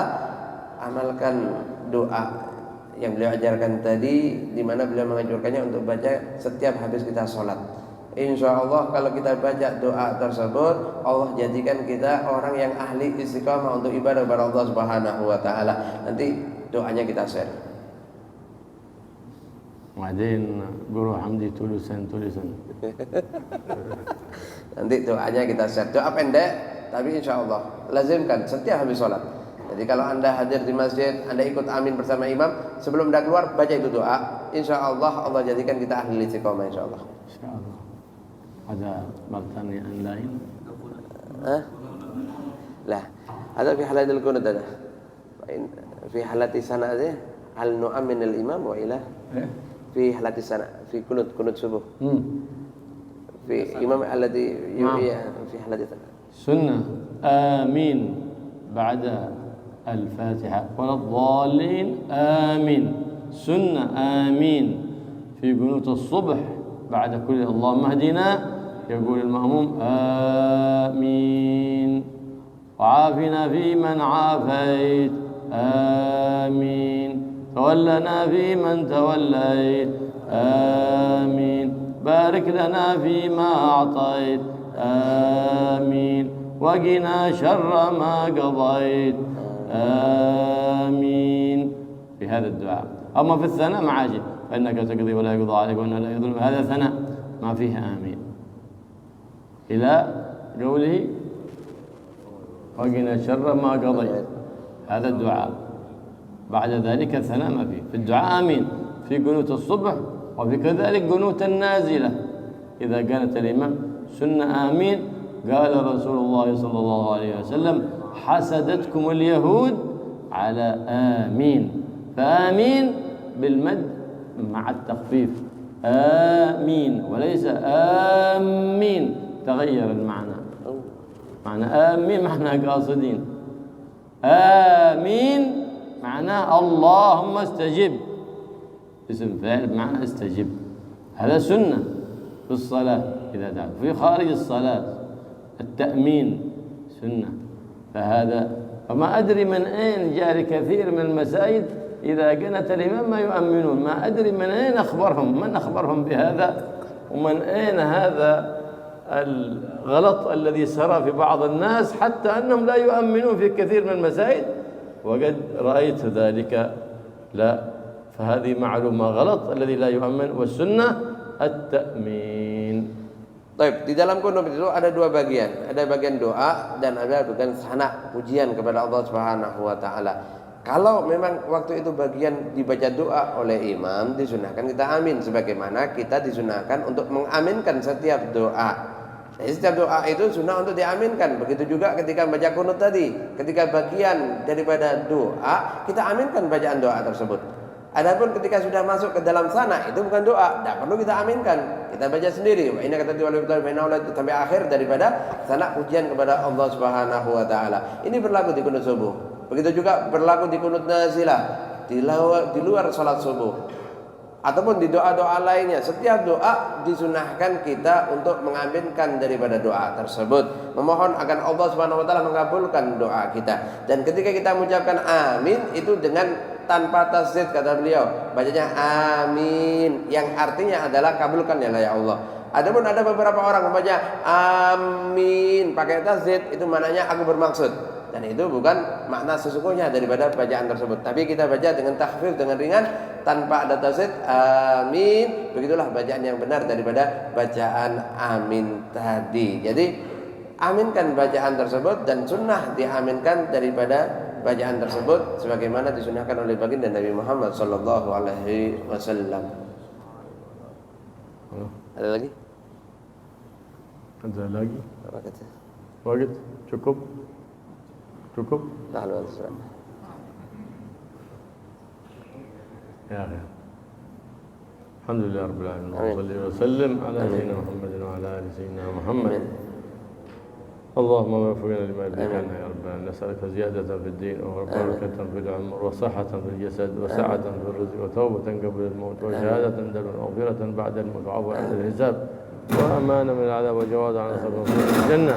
Speaker 2: amalkan doa yang beliau ajarkan tadi, di mana beliau menganjurkannya untuk baca setiap habis kita sholat. Insya Allah kalau kita baca doa tersebut, Allah jadikan kita orang yang ahli istiqamah untuk ibadah kepada Allah Subhanahu wa taala. Nanti doanya kita share.
Speaker 1: Wa'adin guru hamdi tulisan.
Speaker 2: Nanti doanya kita share. Doa pendek, tapi insya Allah lazimkan setiap habis sholat. Jadi kalau Anda hadir di masjid, Anda ikut amin bersama imam, sebelum Anda keluar baca itu doa. Insya Allah Allah jadikan kita ahli istiqomah insya Allah.
Speaker 1: Insya Allah. Ada pertanyaan lain?
Speaker 2: Lah, ada fi halat al-qunut ada. Fi halati sana ada hal nu'amin al-imam wa ilah. Fi halati sana fi qunut subuh. Fi imam alladhi yu'ya fi halati sana.
Speaker 1: Sunnah amin ba'da الفاتحة ولا الضالين آمين. سنة آمين في قنوت الصبح بعد كل اللهم اهدنا يقول المأموم آمين. وعافنا فيمن عافيت آمين. تولنا فيمن توليت آمين. بارك لنا فيما أعطيت آمين. وقنا شر ما قضيت آمين. في هذا الدعاء. أما في الثناء معاجي فإنك تقضي ولا يقضى عليك وأنه لا يظلم، هذا ثناء ما فيه آمين إلى قوله وقنا شر ما قضيت، هذا الدعاء. بعد ذلك الثناء ما فيه. في الدعاء آمين في قنوت الصبح وفي كذلك قنوت النازلة إذا كانت الإمام سنة آمين. قال رسول الله صلى الله عليه وسلم حسدتكم اليهود على آمين. فآمين بالمد مع التخفيف آمين وليس آمين، تغير المعنى. معنى آمين معنى قاصدين، آمين معناه اللهم استجب، اسم فاعل بمعنى استجب. هذا سنة في الصلاة إذا دعت. في خارج الصلاة التأمين سنة. فما أدري من أين جاء كثير من المساجد إذا كانت الإمام ما يؤمنون، ما أدري من أين أخبرهم، من أخبرهم بهذا، ومن أين هذا الغلط الذي سرى في بعض الناس حتى أنهم لا يؤمنون في كثير من المساجد، وقد رأيت ذلك. لا، فهذه معلومة غلط. الذي لا يؤمن والسنة التأمين.
Speaker 2: Baik, di dalam kunut itu ada dua bagian. Ada bagian doa dan ada bagian sana pujian kepada Allah Subhanahu wa taala. Kalau memang waktu itu bagian dibaca doa oleh imam, disunahkan kita amin sebagaimana kita disunahkan untuk mengaminkan setiap doa. Jadi setiap doa itu sunnah untuk diaminkan. Begitu juga ketika baca kunut tadi, ketika bagian daripada doa kita aminkan bacaan doa tersebut. Adapun ketika sudah masuk ke dalam sana itu bukan doa, tidak perlu kita aminkan, kita baca sendiri. Ini kata sampai akhir daripada sana pujian kepada Allah Subhanahu wa taala. Ini berlaku di kunut subuh. Begitu juga berlaku di kunut nazilah, di luar salat subuh. Ataupun di doa-doa lainnya. Setiap doa disunahkan kita untuk mengaminkan daripada doa tersebut, memohon agar Allah Subhanahu wa taala mengabulkan doa kita. Dan ketika kita mengucapkan amin itu dengan tanpa tasdid kata beliau, bacanya amin yang artinya adalah kabulkan ya Allah. Adapun ada beberapa orang membaca amin pakai tasdid, itu maknanya aku bermaksud, dan itu bukan makna sesungguhnya daripada bacaan tersebut. Tapi kita baca dengan takhfif, dengan ringan, tanpa ada tasdid amin. Begitulah bacaan yang benar daripada bacaan amin tadi. Jadi aminkan bacaan tersebut, dan sunnah diaminkan daripada bacaan tersebut sebagaimana disunahkan oleh baginda Nabi Muhammad sallallahu alaihi wasallam. Ada lagi?
Speaker 1: Ada lagi?
Speaker 2: Apa kata?
Speaker 1: Waktu cukup? Cukup?
Speaker 2: Tahu.
Speaker 1: Ya. Alhamdulillah rabbil alamin. Shalli wa sallim ala sayyidina Muhammad wa ala ali sayyidina Muhammad. اللهم وفقنا لما يرضيك عنا يا رب العالمين. نسألك زيادة في الدين وبركة في العمر وصحة في الجسد وسعة في الرزق وتوبة قبل الموت وشهادة عند ومغفرة بعد الموت وعفوا عند الحساب وأمانة من العذاب وجوازا عن سبب الجنة.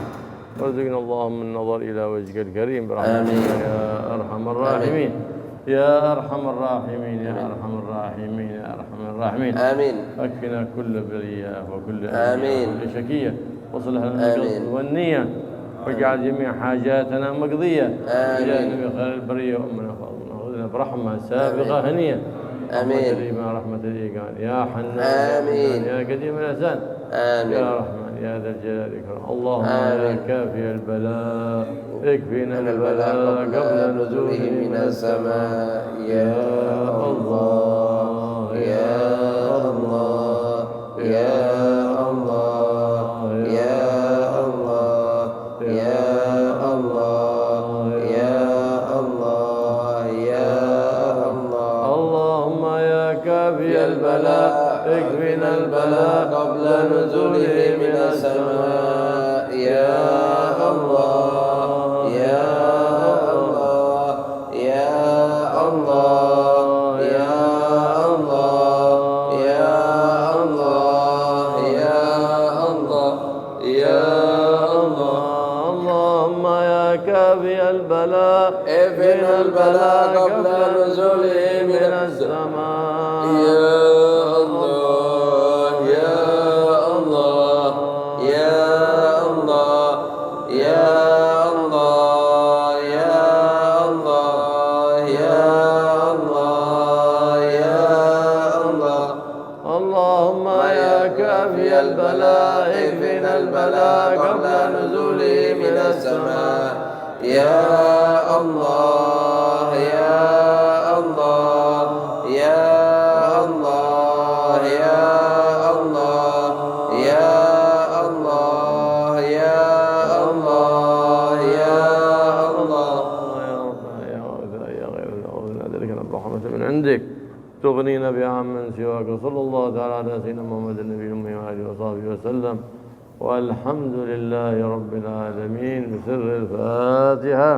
Speaker 1: وارزقنا اللهم النظر إلى وجهك الكريم برحمتك يا أرحم الراحمين يا أرحم الراحمين يا أرحم الراحمين يا أرحم الراحمين.
Speaker 2: آمين.
Speaker 1: أكفنا كل بلية وكل أمين وكل شكية، وصلح لنا القصد والنية، واجعل جميع حاجاتنا مقضية. آمين. بخير البرية وأمنا فاطمة خذنا برحمة سابقة هنية.
Speaker 2: آمين.
Speaker 1: رحمة الإيمان يا حنان.
Speaker 2: آمين.
Speaker 1: يا قديم الإحسان.
Speaker 2: آمين.
Speaker 1: يا رحمن يا ذا الجلال والإكرام. اللهم يا كافي البلاء اكفنا البلاء قبل نزوله من السماء يا الله يا الله يا اكفنا البلاء قبل نزوله من السماء يا الله يا الله كافي البلاء
Speaker 2: اكفنا البلاء قبل نزوله من السماء يا الله يا الله يا الله يا الله يا الله يا الله يا الله
Speaker 1: اللهم يا كافي البلاء اكفنا البلاء قبل نزوله من السماء
Speaker 2: يا الله يا الله يا الله يا الله يا الله يا الله يا الله
Speaker 1: يا رب يا غوث يا غير العوذ ذلك برحمة من عندك تغنينا بها عمن سواك. صلى الله تعالى على سيدنا محمد النبي الأمي وآله وصحبه وسلم، والحمد لله رب العالمين. بسر الفاتحة.